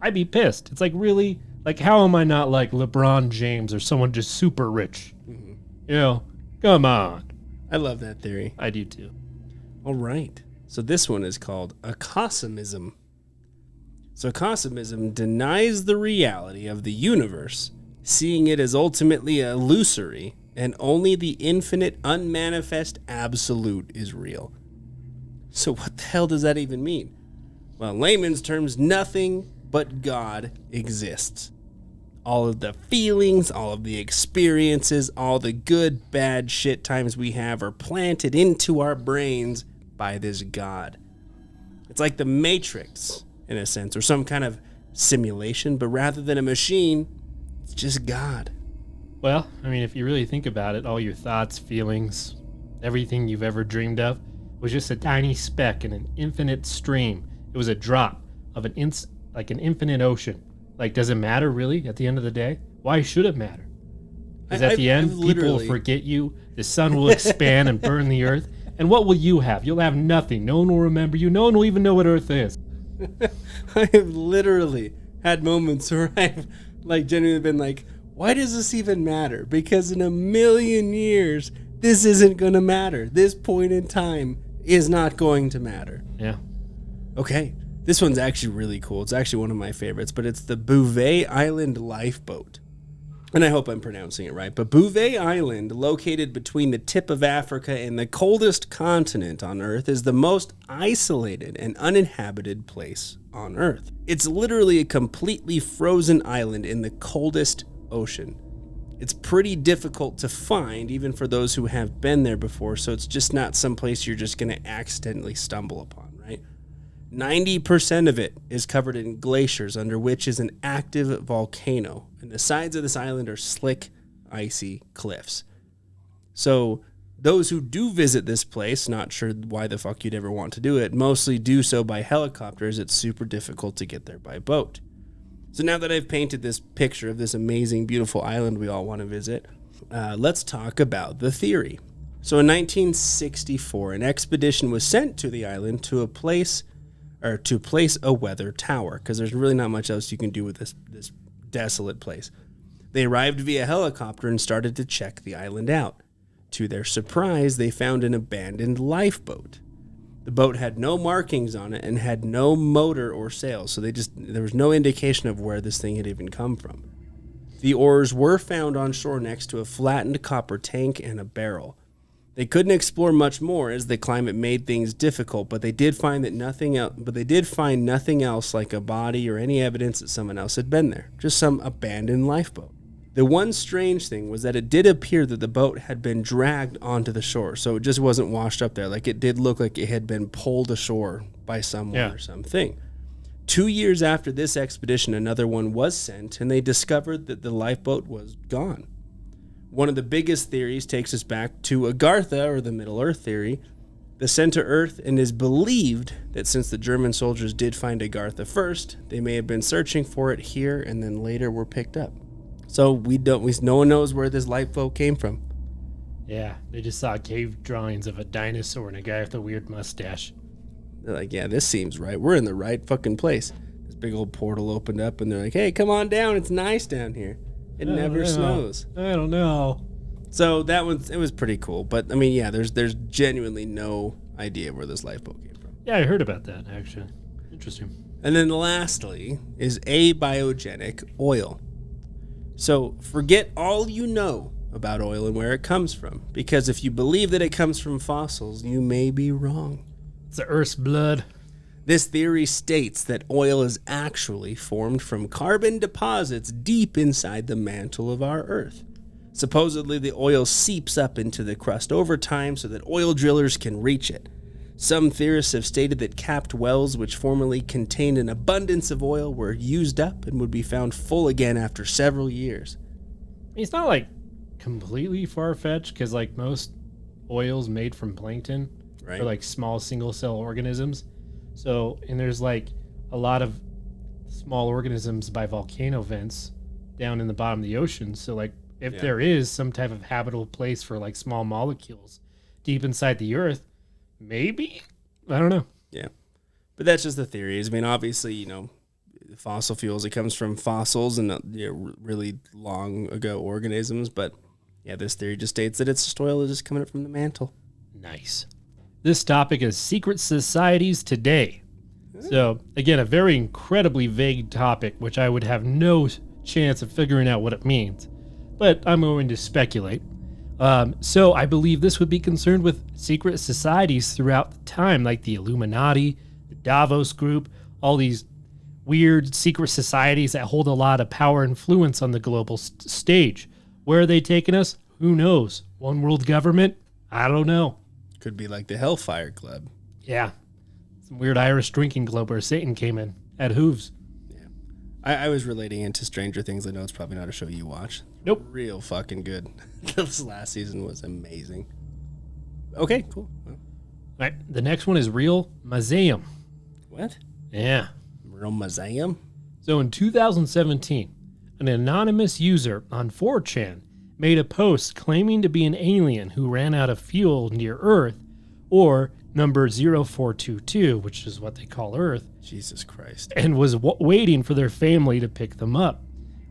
I'd be pissed. It's like, really? Like, how am I not like LeBron James or someone just super rich? Mm-hmm. You know, come on.
I love that theory.
I do too.
All right. So this one is called acosimism. So acosimism denies the reality of the universe, seeing it as ultimately illusory, and only the infinite, unmanifest absolute is real. So what the hell does that even mean? Well, in layman's terms, nothing but God exists. All of the feelings, all of the experiences, all the good, bad shit times we have are planted into our brains by this God. It's like the Matrix, in a sense, or some kind of simulation, but rather than a machine, it's just God.
Well, I mean, if you really think about it, all your thoughts, feelings, everything you've ever dreamed of was just a tiny speck in an infinite stream. It was a drop of an infinite ocean. Like, does it matter really at the end of the day? Why should it matter? Because at the end, people will forget you, the sun will expand and burn the earth, and what will you have? You'll have nothing. No one will remember you. No one will even know what Earth is.
I have literally had moments where I've like genuinely been like, why does this even matter? Because in a million years, this isn't going to matter. This point in time is not going to matter.
Yeah.
Okay. This one's actually really cool. It's actually one of my favorites, but it's the Bouvet Island lifeboat. And I hope I'm pronouncing it right. But Bouvet Island, located between the tip of Africa and the coldest continent on Earth, is the most isolated and uninhabited place on Earth. It's literally a completely frozen island in the coldest ocean. It's pretty difficult to find, even for those who have been there before, so it's just not some place you're just going to accidentally stumble upon, right? 90% of it is covered in glaciers, under which is an active volcano, and the sides of this island are slick, icy cliffs. So those who do visit this place, not sure why the fuck you'd ever want to do it, mostly do so by helicopters. It's super difficult to get there by boat. So now that I've painted this picture of this amazing, beautiful island we all want to visit, let's talk about the theory. So in 1964, an expedition was sent to the island to place a weather tower, because there's really not much else you can do with this desolate place. They arrived via helicopter and started to check the island out. To their surprise, they found an abandoned lifeboat. The boat had no markings on it and had no motor or sails, so there was no indication of where this thing had even come from. The oars were found on shore next to a flattened copper tank and a barrel. They couldn't explore much more as the climate made things difficult, but they did find nothing else like a body or any evidence that someone else had been there. Just some abandoned lifeboat. The one strange thing was that it did appear that the boat had been dragged onto the shore, so it just wasn't washed up there. Like, it did look like it had been pulled ashore by someone or something. 2 years after this expedition, another one was sent, and they discovered that the lifeboat was gone. One of the biggest theories takes us back to Agartha, or the Middle Earth theory, the center Earth, and is believed that since the German soldiers did find Agartha first, they may have been searching for it here and then later were picked up. So no one knows where this lifeboat came from.
Yeah, they just saw cave drawings of a dinosaur and a guy with a weird mustache.
They're like, yeah, this seems right. We're in the right fucking place. This big old portal opened up, and they're like, hey, come on down. It's nice down here. It never snows.
I don't know.
So it was pretty cool. But, I mean, yeah, there's genuinely no idea where this lifeboat came from.
Yeah, I heard about that, actually. Interesting.
And then lastly is abiogenic oil. So forget all you know about oil and where it comes from, because if you believe that it comes from fossils, you may be wrong.
It's the Earth's blood.
This theory states that oil is actually formed from carbon deposits deep inside the mantle of our Earth. Supposedly, the oil seeps up into the crust over time so that oil drillers can reach it. Some theorists have stated that capped wells, which formerly contained an abundance of oil, were used up and would be found full again after several years.
It's not like completely far-fetched, because like most oils made from plankton
Right.
are like small single-cell organisms. So, and there's like a lot of small organisms by volcano vents down in the bottom of the ocean. So like if there is some type of habitable place for like small molecules deep inside the earth, maybe? I don't know.
Yeah. But that's just the theories. I mean, obviously, fossil fuels, it comes from fossils and really long ago organisms. But yeah, this theory just states that it's just oil is just coming up from the mantle.
Nice. This topic is secret societies today. So, again, a very incredibly vague topic, which I would have no chance of figuring out what it means. But I'm going to speculate. So I believe this would be concerned with secret societies throughout the time, like the Illuminati, the Davos Group, all these weird secret societies that hold a lot of power and influence on the global stage. Where are they taking us? Who knows? One world government? I don't know.
Could be like the Hellfire Club.
Yeah. Some weird Irish drinking club where Satan came in at hooves.
Yeah. I was relating it to Stranger Things. I know it's probably not a show you watch.
Nope.
Real fucking good. This last season was amazing. Okay, cool. Well,
All right. The next one is Real Museum.
what?
Yeah.
Real museum?
So in 2017, an anonymous user on 4chan made a post claiming to be an alien who ran out of fuel near Earth, or number 0422, which is what they call Earth,
Jesus Christ.
and was waiting for their family to pick them up.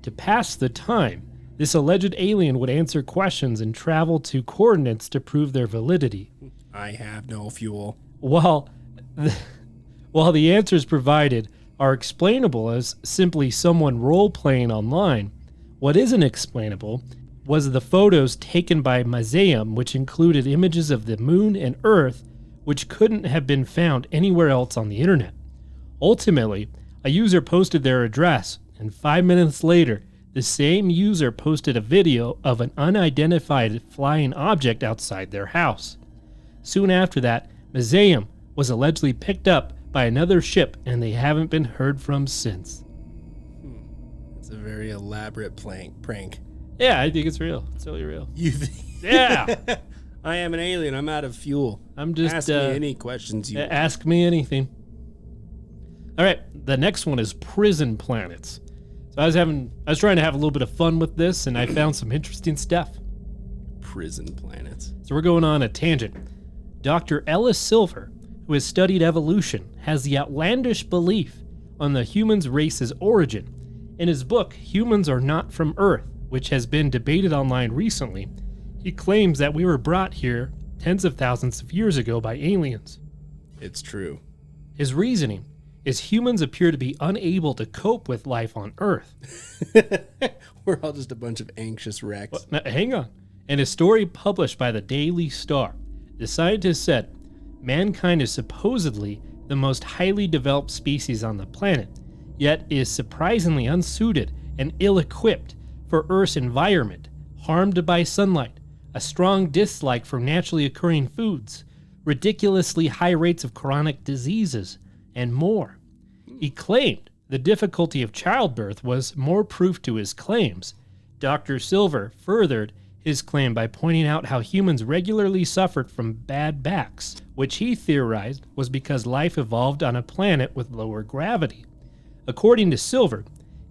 To pass the time, this alleged alien would answer questions and travel to coordinates to prove their validity.
I have no fuel.
While the answers provided are explainable as simply someone role-playing online, what isn't explainable was the photos taken by Museum, which included images of the moon and Earth, which couldn't have been found anywhere else on the internet. Ultimately, a user posted their address, and 5 minutes later, the same user posted a video of an unidentified flying object outside their house. Soon after that, Museum was allegedly picked up by another ship, and they haven't been heard from since.
It's a very elaborate prank.
Yeah, I think it's real. It's totally real.
You think?
Yeah.
I am an alien. I'm out of fuel.
I'm just
Ask me any questions you want.
ask me anything. All right, the next one is prison planets. So I was trying to have a little bit of fun with this, and I found some interesting stuff.
Prison planets.
So we're going on a tangent. Dr. Ellis Silver, who has studied evolution, has the outlandish belief on the human race's origin. In his book, Humans Are Not From Earth, which has been debated online recently, he claims that we were brought here tens of thousands of years ago by aliens.
It's true.
His reasoning is humans appear to be unable to cope with life on Earth.
We're all just a bunch of anxious wrecks.
Well, now, hang on. In a story published by the Daily Star, the scientist said, mankind is supposedly the most highly developed species on the planet, yet is surprisingly unsuited and ill-equipped for Earth's environment, harmed by sunlight, a strong dislike for naturally occurring foods, ridiculously high rates of chronic diseases, and more. He claimed the difficulty of childbirth was more proof to his claims. Dr. Silver furthered his claim by pointing out how humans regularly suffered from bad backs, which he theorized was because life evolved on a planet with lower gravity. According to Silver,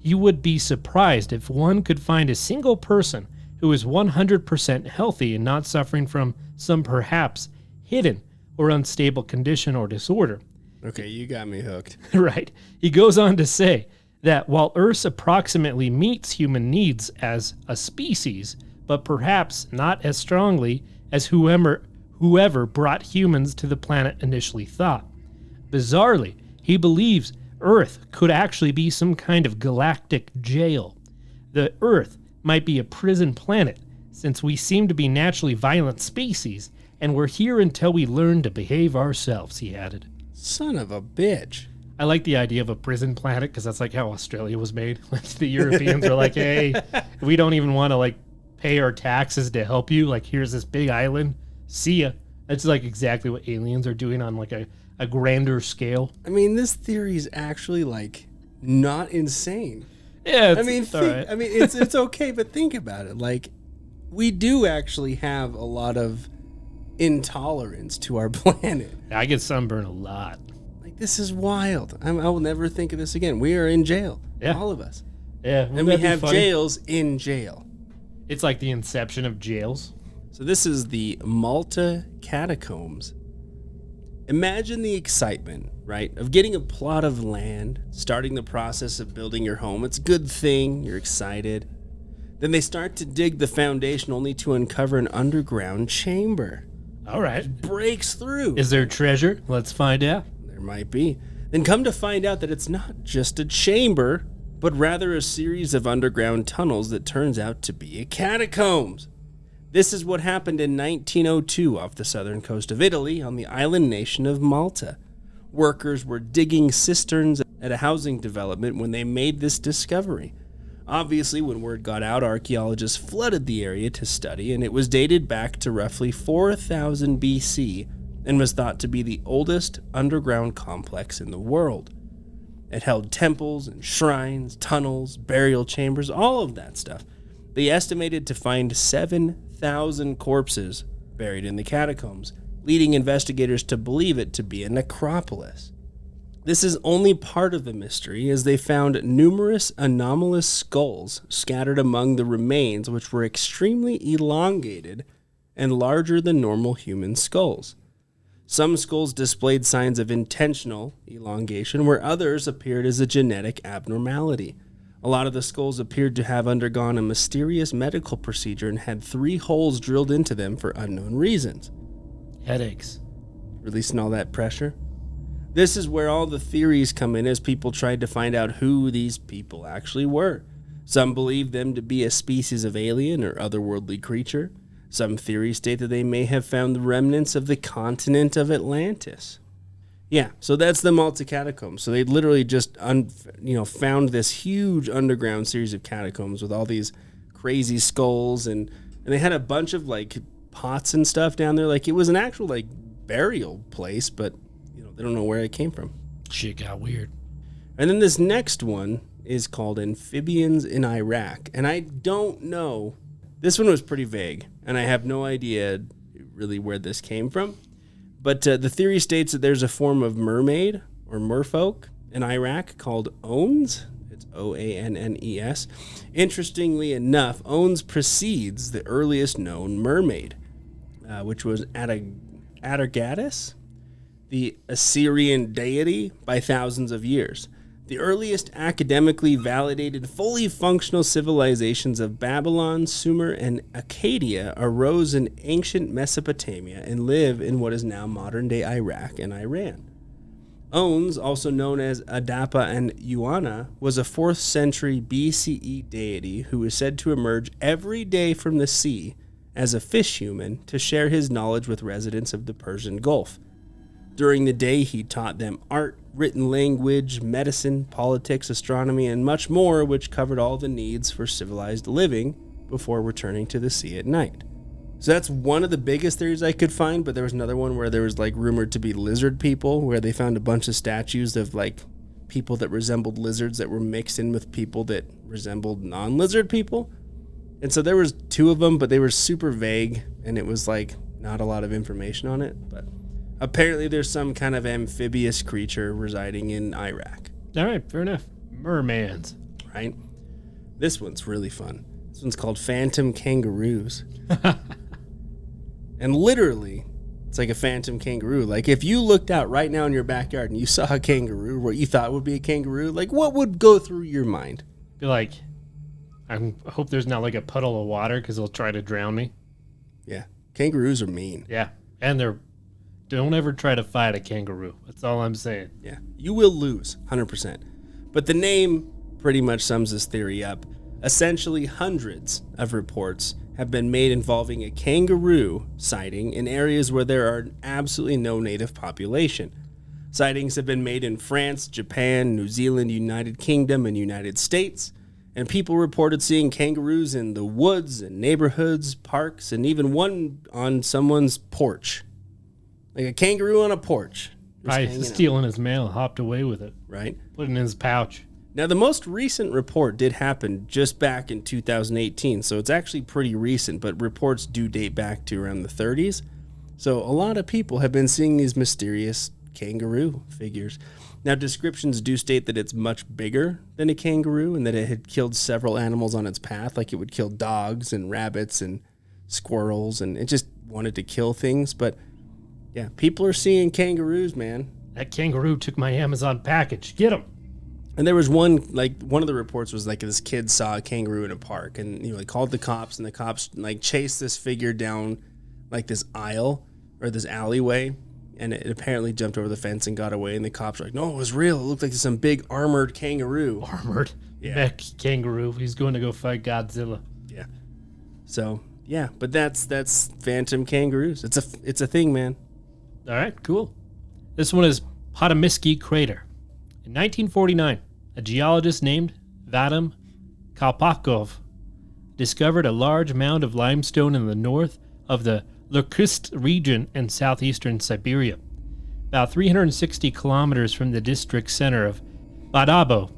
You would be surprised if one could find a single person who is 100% healthy and not suffering from some perhaps hidden or unstable condition or disorder.
Okay, you got me hooked.
Right. He goes on to say that while Earth approximately meets human needs as a species, but perhaps not as strongly as whoever brought humans to the planet initially thought. Bizarrely, he believes Earth could actually be some kind of galactic jail. The Earth might be a prison planet, since we seem to be naturally violent species, and we're here until we learn to behave ourselves, he added.
Son of a bitch.
I like the idea of a prison planet, because that's like how Australia was made. Like the Europeans are like, hey, we don't even want to like pay our taxes to help you. Like, here's this big island. See ya. That's like exactly what aliens are doing on like a grander scale.
I mean, this theory is actually like not insane.
Yeah,
it's it's okay, but think about it. Like, we do actually have a lot of intolerance to our planet.
I get sunburned a lot.
Like, this is wild. I will never think of this again. We are in jail.
Yeah.
All of us.
Yeah.
And we have jails in jail.
It's like the inception of jails.
So this is the Malta catacombs. Imagine the excitement, right, of getting a plot of land, starting the process of building your home. It's a good thing. You're excited. Then they start to dig the foundation only to uncover an underground chamber.
All right.
It breaks through.
Is there treasure? Let's find out.
There might be. Then come to find out that it's not just a chamber, but rather a series of underground tunnels that turns out to be a catacombs. This is what happened in 1902 off the southern coast of Italy on the island nation of Malta. Workers were digging cisterns at a housing development when they made this discovery. Obviously, when word got out, archaeologists flooded the area to study, and it was dated back to roughly 4000 BC and was thought to be the oldest underground complex in the world. It held temples and shrines, tunnels, burial chambers, all of that stuff. They estimated to find 7,000 corpses buried in the catacombs, leading investigators to believe it to be a necropolis. This is only part of the mystery, as they found numerous anomalous skulls scattered among the remains, which were extremely elongated and larger than normal human skulls. Some skulls displayed signs of intentional elongation, where others appeared as a genetic abnormality. A lot of the skulls appeared to have undergone a mysterious medical procedure and had 3 holes drilled into them for unknown reasons.
Headaches.
Releasing all that pressure. This is where all the theories come in as people tried to find out who these people actually were. Some believe them to be a species of alien or otherworldly creature. Some theories state that they may have found the remnants of the continent of Atlantis. Yeah, so that's the Malta catacombs. So they literally just found this huge underground series of catacombs with all these crazy skulls, and they had a bunch of like pots and stuff down there. Like, it was an actual like burial place, but they don't know where it came from.
Shit got weird.
And then this next one is called Amphibians in Iraq, and I don't know. This one was pretty vague, and I have no idea really where this came from. But the theory states that there's a form of mermaid or merfolk in Iraq called Oannes. It's Oannes. Interestingly enough, Oannes precedes the earliest known mermaid, which was Atargatis, the Assyrian deity, by thousands of years. The earliest academically validated, fully functional civilizations of Babylon, Sumer, and Akkadian arose in ancient Mesopotamia and live in what is now modern-day Iraq and Iran. Oannes, also known as Adapa and Yuana, was a 4th century BCE deity who is said to emerge every day from the sea as a fish human to share his knowledge with residents of the Persian Gulf. During the day, he taught them art, written language, medicine, politics, astronomy, and much more, which covered all the needs for civilized living before returning to the sea at night. So that's one of the biggest theories I could find, but there was another one where there was like rumored to be lizard people, where they found a bunch of statues of like people that resembled lizards that were mixed in with people that resembled non-lizard people. And so there was 2 of them, but they were super vague, and it was like not a lot of information on it, but apparently there's some kind of amphibious creature residing in Iraq.
All right, fair enough. Mermans.
right? This one's really fun. This one's called phantom kangaroos. And literally, it's like a phantom kangaroo. Like if you looked out right now in your backyard and you saw a kangaroo, what you thought would be a kangaroo, like what would go through your mind?
Be like, I hope there's not like a puddle of water because they'll try to drown me.
Yeah. Kangaroos are mean.
Yeah. And don't ever try to fight a kangaroo. That's all I'm saying.
Yeah. You will lose, 100%. But the name pretty much sums this theory up. Essentially, hundreds of reports have been made involving a kangaroo sighting in areas where there are absolutely no native population. Sightings have been made in France, Japan, New Zealand, United Kingdom, and United States. And people reported seeing kangaroos in the woods and neighborhoods, parks, and even one on someone's porch. Like a kangaroo on a porch.
Probably stealing his mail, hopped away with it.
Right.
Put it in his pouch.
Now, the most recent report did happen just back in 2018, so it's actually pretty recent, but reports do date back to around the 30s. So a lot of people have been seeing these mysterious kangaroo figures. Now, descriptions do state that it's much bigger than a kangaroo and that it had killed several animals on its path, like it would kill dogs and rabbits and squirrels, and it just wanted to kill things. But yeah, people are seeing kangaroos, man.
That kangaroo took my Amazon package. Get him.
And there was one of the reports was like this kid saw a kangaroo in a park and he called the cops, and the cops chased this figure down like this aisle or this alleyway, and it apparently jumped over the fence and got away, and the cops were like, no, it was real. It looked like some big armored kangaroo.
Armored?
Yeah.
Mech kangaroo. He's going to go fight Godzilla.
Yeah. So, yeah, but that's phantom kangaroos. It's a thing, man.
All right, cool. This one is Potamiski Crater. In 1949, a geologist named Vadim Kalpakov discovered a large mound of limestone in the north of the Lurkist region in southeastern Siberia, about 360 kilometers from the district center of Badabo.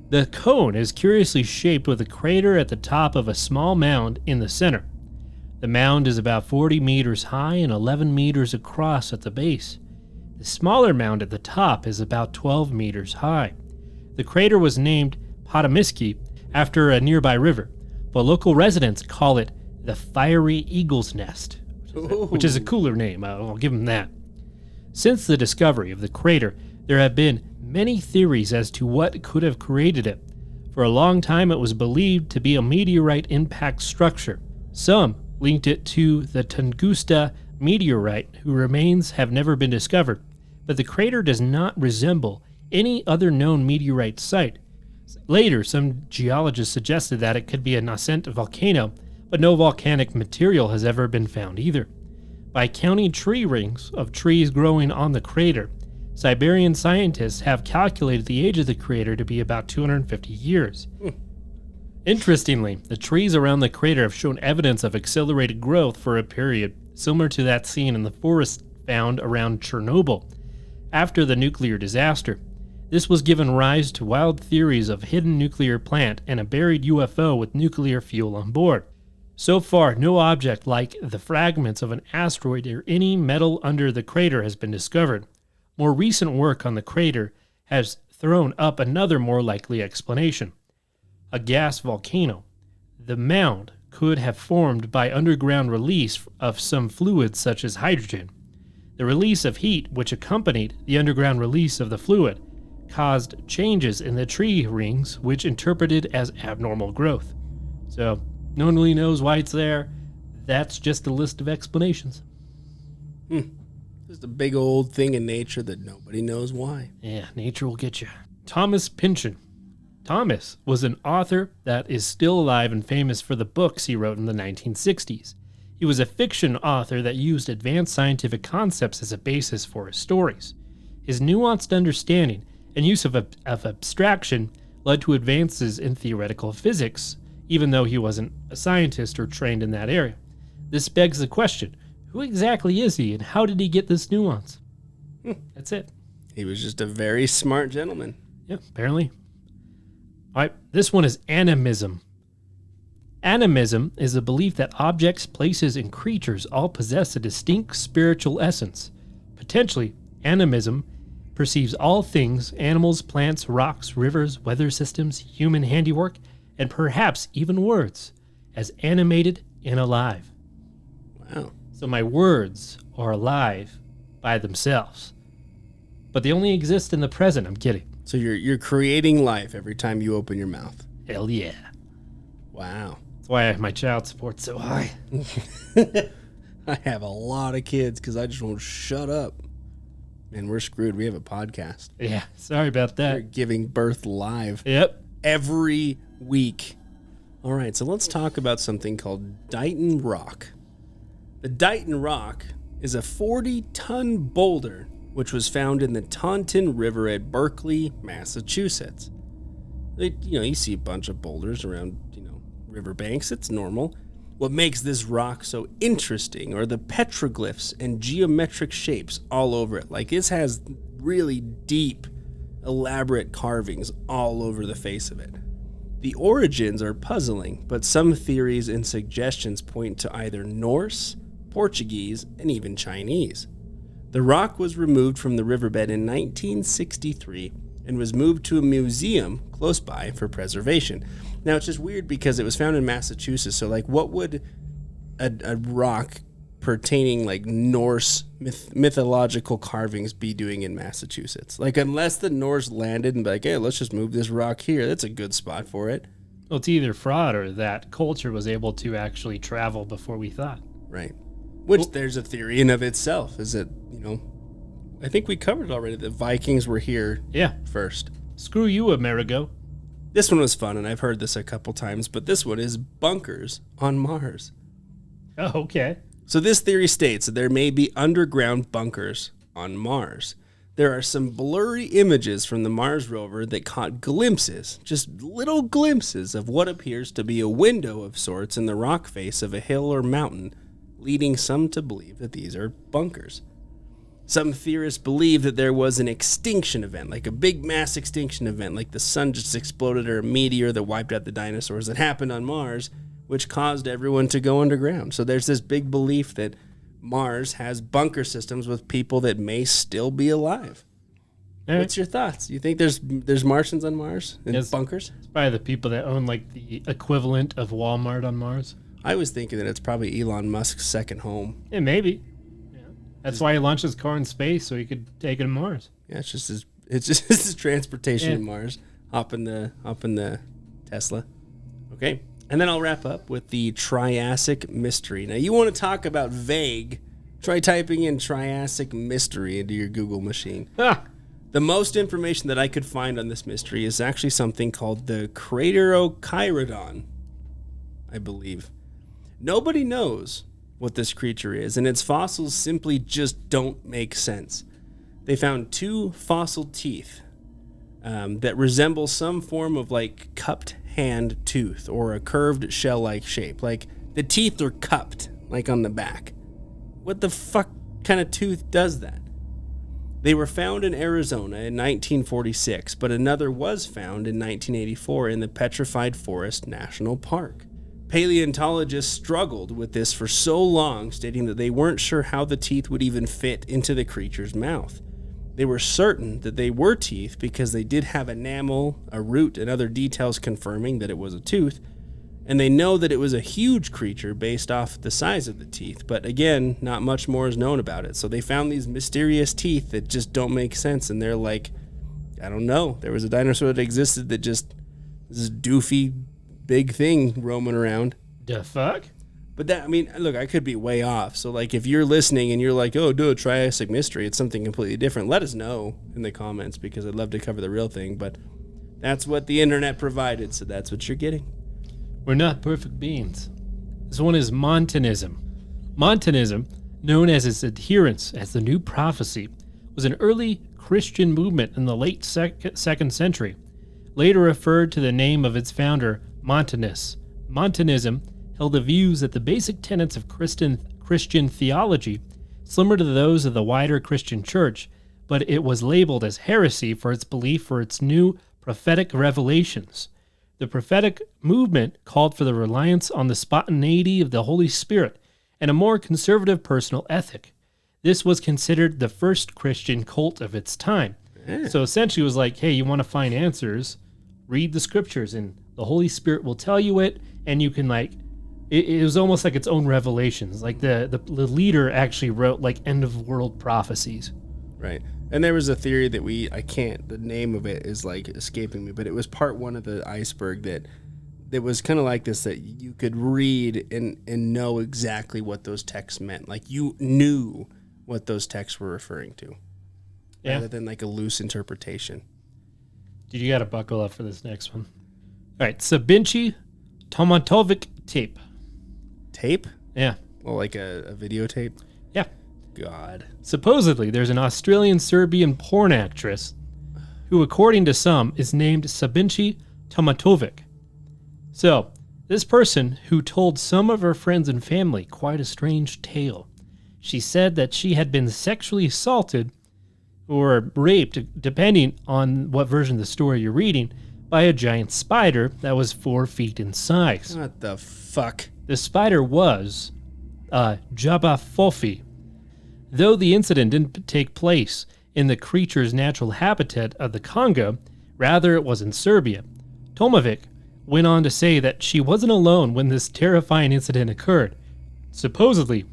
The cone is curiously shaped with a crater at the top of a small mound in the center. The mound is about 40 meters high and 11 meters across at the base. The smaller mound at the top is about 12 meters high. The crater was named Potamiski after a nearby river, but local residents call it the Fiery Eagle's Nest, which is a cooler name. I'll give them that. Since the discovery of the crater, there have been many theories as to what could have created it. For a long time, it was believed to be a meteorite impact structure. Some linked it to the Tunguska meteorite, whose remains have never been discovered, but the crater does not resemble any other known meteorite site. Later, some geologists suggested that it could be a nascent volcano, but no volcanic material has ever been found either. By counting tree rings of trees growing on the crater, Siberian scientists have calculated the age of the crater to be about 250 years. Interestingly, the trees around the crater have shown evidence of accelerated growth for a period similar to that seen in the forest found around Chernobyl after the nuclear disaster. This was given rise to wild theories of hidden nuclear plant and a buried UFO with nuclear fuel on board. So far, no object like the fragments of an asteroid or any metal under the crater has been discovered. More recent work on the crater has thrown up another more likely explanation: a gas volcano. The mound could have formed by underground release of some fluids such as hydrogen. The release of heat, which accompanied the underground release of the fluid, caused changes in the tree rings, which interpreted as abnormal growth. So, no one really knows why it's there. That's just a list of explanations.
Just a big old thing in nature that nobody knows why.
Yeah, nature will get you. Thomas Pynchon. Thomas was an author that is still alive and famous for the books he wrote in the 1960s. He was a fiction author that used advanced scientific concepts as a basis for his stories. His nuanced understanding and use of abstraction led to advances in theoretical physics, even though he wasn't a scientist or trained in that area. This begs the question, who exactly is he and how did he get this nuance? That's it.
He was just a very smart gentleman.
Yeah, apparently. All right, this one is animism. Animism is the belief that objects, places, and creatures all possess a distinct spiritual essence. Potentially, animism perceives all things, animals, plants, rocks, rivers, weather systems, human handiwork, and perhaps even words, as animated and alive.
Wow.
So my words are alive by themselves. But they only exist in the present. I'm kidding.
So you're creating life every time you open your mouth.
Hell yeah.
Wow.
That's why my child support's so high.
I have a lot of kids because I just won't shut up. And we're screwed. We have a podcast.
Yeah, sorry about
We're
that.
giving birth live
Yep.
every week. All right, so let's talk about something called Dighton Rock. The Dighton Rock is a 40-ton boulder which was found in the Taunton River at Berkeley, Massachusetts. You see a bunch of boulders around, riverbanks. It's normal. What makes this rock so interesting are the petroglyphs and geometric shapes all over it. Like, this has really deep, elaborate carvings all over the face of it. The origins are puzzling, but some theories and suggestions point to either Norse, Portuguese, and even Chinese. The rock was removed from the riverbed in 1963 and was moved to a museum close by for preservation. Now, it's just weird because it was found in Massachusetts, so, what would a rock pertaining, Norse mythological carvings be doing in Massachusetts? Unless the Norse landed and be like, hey, let's just move this rock here. That's a good spot for it.
Well, it's either fraud or that culture was able to actually travel before we thought.
Right. Which there's a theory in of itself, is that, I think we covered it already, that Vikings were here first.
Screw you, Amerigo.
This one was fun, and I've heard this a couple times, but this one is bunkers on Mars.
Oh, okay.
So this theory states that there may be underground bunkers on Mars. There are some blurry images from the Mars rover that caught glimpses, just little glimpses, of what appears to be a window of sorts in the rock face of a hill or mountain, leading some to believe that these are bunkers. Some theorists believe that there was an extinction event, like a big mass extinction event, like the sun just exploded or a meteor that wiped out the dinosaurs that happened on Mars, which caused everyone to go underground. So there's this big belief that Mars has bunker systems with people that may still be alive.
Right.
What's your thoughts? You think there's Martians on Mars and bunkers?
It's probably the people that own the equivalent of Walmart on Mars.
I was thinking that it's probably Elon Musk's second home.
Yeah, maybe. Yeah. That's why he launched his car in space, so he could take it to Mars.
Yeah, it's just his transportation to Mars. Hop in the Tesla. Okay. And then I'll wrap up with the Triassic Mystery. Now, you want to talk about vague? Try typing in Triassic Mystery into your Google machine. The most information that I could find on this mystery is actually something called the Craterochyrodon, I believe. Nobody knows what this creature is, and its fossils simply just don't make sense. They found 2 fossil teeth that resemble some form of cupped hand tooth or a curved shell-like shape. The teeth are cupped, on the back. What the fuck kind of tooth does that? They were found in Arizona in 1946, but another was found in 1984 in the Petrified Forest National Park. Paleontologists struggled with this for so long, stating that they weren't sure how the teeth would even fit into the creature's mouth. They were certain that they were teeth because they did have enamel, a root, and other details confirming that it was a tooth, and they know that it was a huge creature based off the size of the teeth, but again, not much more is known about it. So they found these mysterious teeth that just don't make sense, and they're like, I don't know, there was a dinosaur that existed that just, this doofy big thing roaming around.
The fuck?
But look, I could be way off. So, if you're listening and you're like, oh, do a Triassic Mystery, it's something completely different, let us know in the comments because I'd love to cover the real thing. But that's what the internet provided, so that's what you're getting.
We're not perfect beings. This one is Montanism. Montanism, known as its adherents as the New Prophecy, was an early Christian movement in the late 2nd century, later referred to the name of its founder, Montanus. Montanism held the views that the basic tenets of Christian theology, similar to those of the wider Christian church, but it was labeled as heresy for its belief for its new prophetic revelations. The prophetic movement called for the reliance on the spontaneity of the Holy Spirit and a more conservative personal ethic. This was considered the first Christian cult of its time.
Yeah.
So essentially it was like, hey, you want to find answers, read the scriptures and the Holy Spirit will tell you it. And you can like, it was almost like its own revelations. Like the leader actually wrote like end of world prophecies.
Right. And there was a theory that the name of it is like escaping me, but it was part one of the Iceberg that was kind of like this, that you could read and know exactly what those texts meant. Like you knew what those texts were referring to, rather than like a loose interpretation.
Dude, you got to buckle up for this next one. All right, Sabinci Tomatovic tape.
Tape?
Yeah.
Well, like a videotape?
Yeah.
God.
Supposedly, there's an Australian-Serbian porn actress who, according to some, is named Sabinci Tomatovic. So, this person who told some of her friends and family quite a strange tale. She said that she had been sexually assaulted or raped, depending on what version of the story you're reading, by a giant spider that was 4 feet in size.
What the fuck?
The spider was Jabba Fofi. Though the incident didn't take place in the creature's natural habitat of the Congo, rather it was in Serbia. Tomovic went on to say that she wasn't alone when this terrifying incident occurred. Supposedly,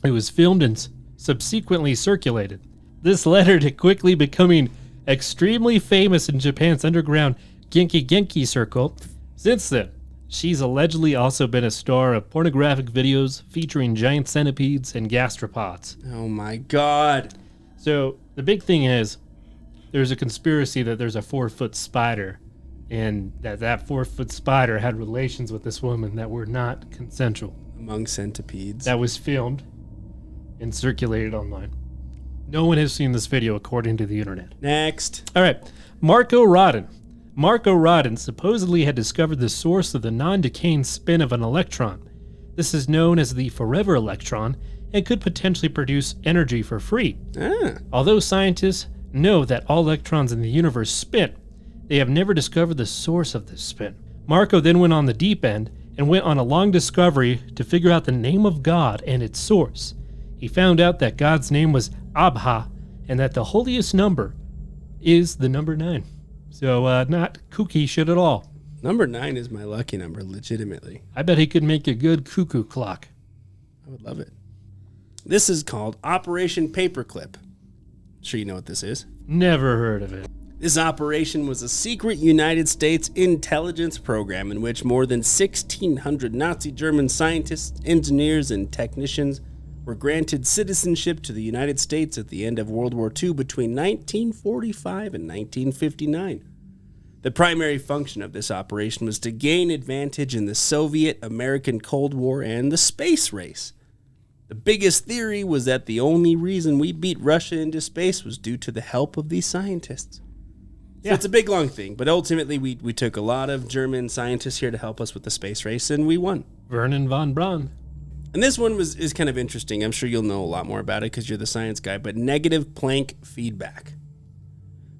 it was filmed and subsequently circulated. This led her to quickly becoming extremely famous in Japan's underground Genki Genki circle. Since then, she's allegedly also been a star of pornographic videos featuring giant centipedes and gastropods.
Oh my God.
So the big thing is there's a conspiracy that there's a 4-foot spider and that 4-foot spider had relations with this woman that were not consensual.
Among centipedes.
That was filmed and circulated online. No one has seen this video according to the internet.
Next.
All right. Marco Rodin. Marco Rodin supposedly had discovered the source of the non-decaying spin of an electron. This is known as the forever electron and could potentially produce energy for free. Although scientists know that all electrons in the universe spin, they have never discovered the source of this spin. Marco then went on the deep end and went on a long discovery to figure out the name of God and its source. He found out that God's name was Abha and that the holiest number is the number 9. So not kooky shit at all.
Number 9 is my lucky number, legitimately.
I bet he could make a good cuckoo clock.
I would love it. This is called Operation Paperclip. Sure you know what this is.
Never heard of it.
This operation was a secret United States intelligence program in which more than 1,600 Nazi German scientists, engineers, and technicians were granted citizenship to the United States at the end of World War II between 1945 and 1959. The primary function of this operation was to gain advantage in the Soviet-American Cold War and the space race. The biggest theory was that the only reason we beat Russia into space was due to the help of these scientists. So it's a big, long thing, but ultimately we took a lot of German scientists here to help us with the space race, and we won.
Vernon von Braun.
And this one is kind of interesting. I'm sure you'll know a lot more about it because you're the science guy, but negative Planck feedback.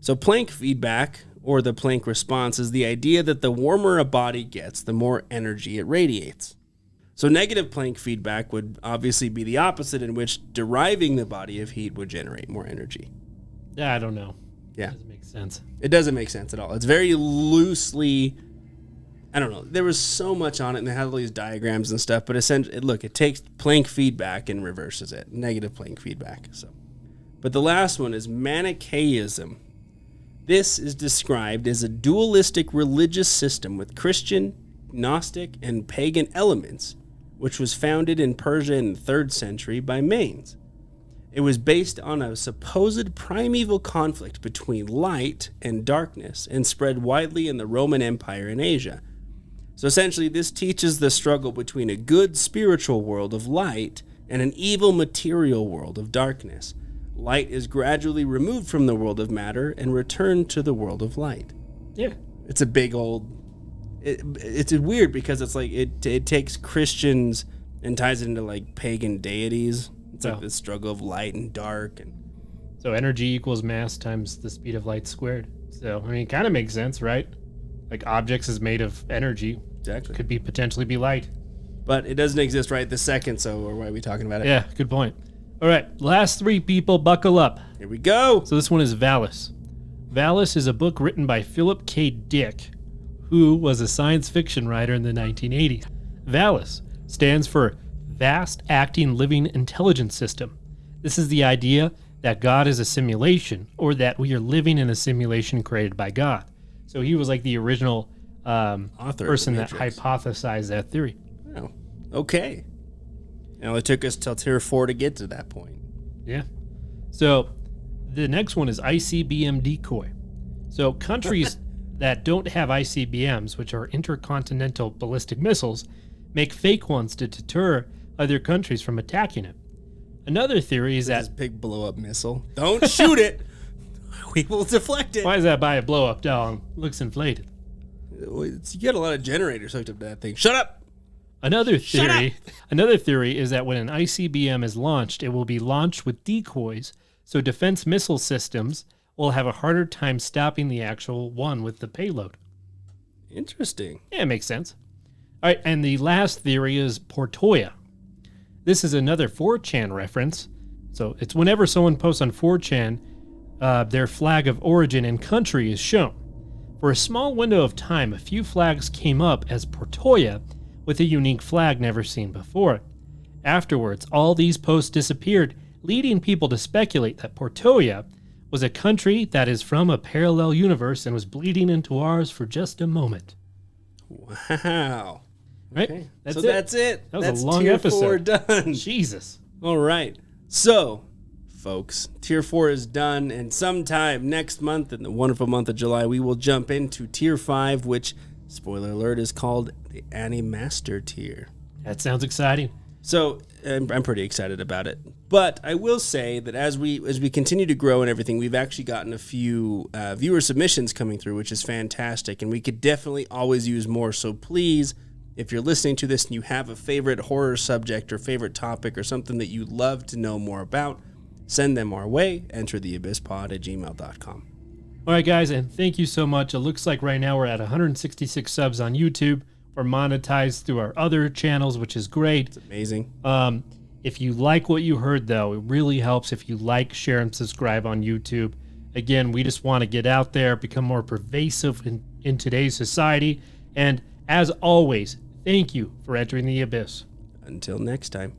So Planck feedback, or the Planck response, is the idea that the warmer a body gets, the more energy it radiates. So negative Planck feedback would obviously be the opposite, in which deriving the body of heat would generate more energy.
Yeah, I don't know.
Yeah.
Doesn't make sense.
It doesn't make sense at all. It's very loosely, I don't know. There was so much on it, and they had all these diagrams and stuff, but essentially, look, it takes Planck feedback and reverses it. Negative Planck feedback. So, but the last one is Manichaeism. This is described as a dualistic religious system with Christian, Gnostic, and pagan elements, which was founded in Persia in the 3rd century by Manes. It was based on a supposed primeval conflict between light and darkness and spread widely in the Roman Empire in Asia. So essentially, this teaches the struggle between a good spiritual world of light and an evil material world of darkness. Light is gradually removed from the world of matter and returned to the world of light.
Yeah.
It's a big old... It's weird because it's like it takes Christians and ties it into like pagan deities. It's like the struggle of light and dark. And
so energy equals mass times the speed of light squared. So, I mean, it kind of makes sense, right? Like objects is made of energy.
Exactly.
Could be potentially be light.
But it doesn't exist right this second, so why are we talking about it?
Yeah, good point. All right, last 3 people, buckle up.
Here we go.
So this one is Valis. Valis is a book written by Philip K. Dick, who was a science fiction writer in the 1980s. Valis stands for Vast Acting Living Intelligence System. This is the idea that God is a simulation, or that we are living in a simulation created by God. So he was like the original person that hypothesized that theory.
Oh, okay. Now it took us till tier 4 to get to that point.
Yeah. So the next one is ICBM decoy. So countries that don't have ICBMs, which are intercontinental ballistic missiles, make fake ones to deter other countries from attacking it. Another theory is that
this big blow-up missile. Don't shoot it. We will deflect it.
Why is that by a blow-up doll? It looks inflated.
You got a lot of generators hooked up to that thing. Shut up.
Another theory is that when an ICBM is launched, it will be launched with decoys, so defense missile systems will have a harder time stopping the actual one with the payload.
Interesting.
Yeah, it makes sense. All right, and the last theory is Portoya. This is another 4chan reference. So it's whenever someone posts on 4chan, their flag of origin and country is shown. For a small window of time, a few flags came up as Portoya with a unique flag never seen before. Afterwards, all these posts disappeared, leading people to speculate that Portoya was a country that is from a parallel universe and was bleeding into ours for just a moment.
Wow.
Right?
Okay.
That's
it.
That was
That's
a long
tier
episode.
4 done.
Jesus.
All right. So, folks, tier 4 is done, and sometime next month, in the wonderful month of July, we will jump into tier 5, which, spoiler alert, is called the Animaster tier.
That sounds exciting.
So I'm pretty excited about it. But I will say that as we continue to grow and everything, we've actually gotten a few viewer submissions coming through, which is fantastic, and we could definitely always use more. So please, if you're listening to this and you have a favorite horror subject or favorite topic or something that you'd love to know more about, send them our way. entertheabysspod@gmail.com.
All right, guys, and thank you so much. It looks like right now we're at 166 subs on YouTube. We're monetized through our other channels, which is great.
It's amazing.
If you like what you heard, though, it really helps if you like, share, and subscribe on YouTube. Again, we just want to get out there, become more pervasive in today's society. And as always, thank you for entering the abyss.
Until next time.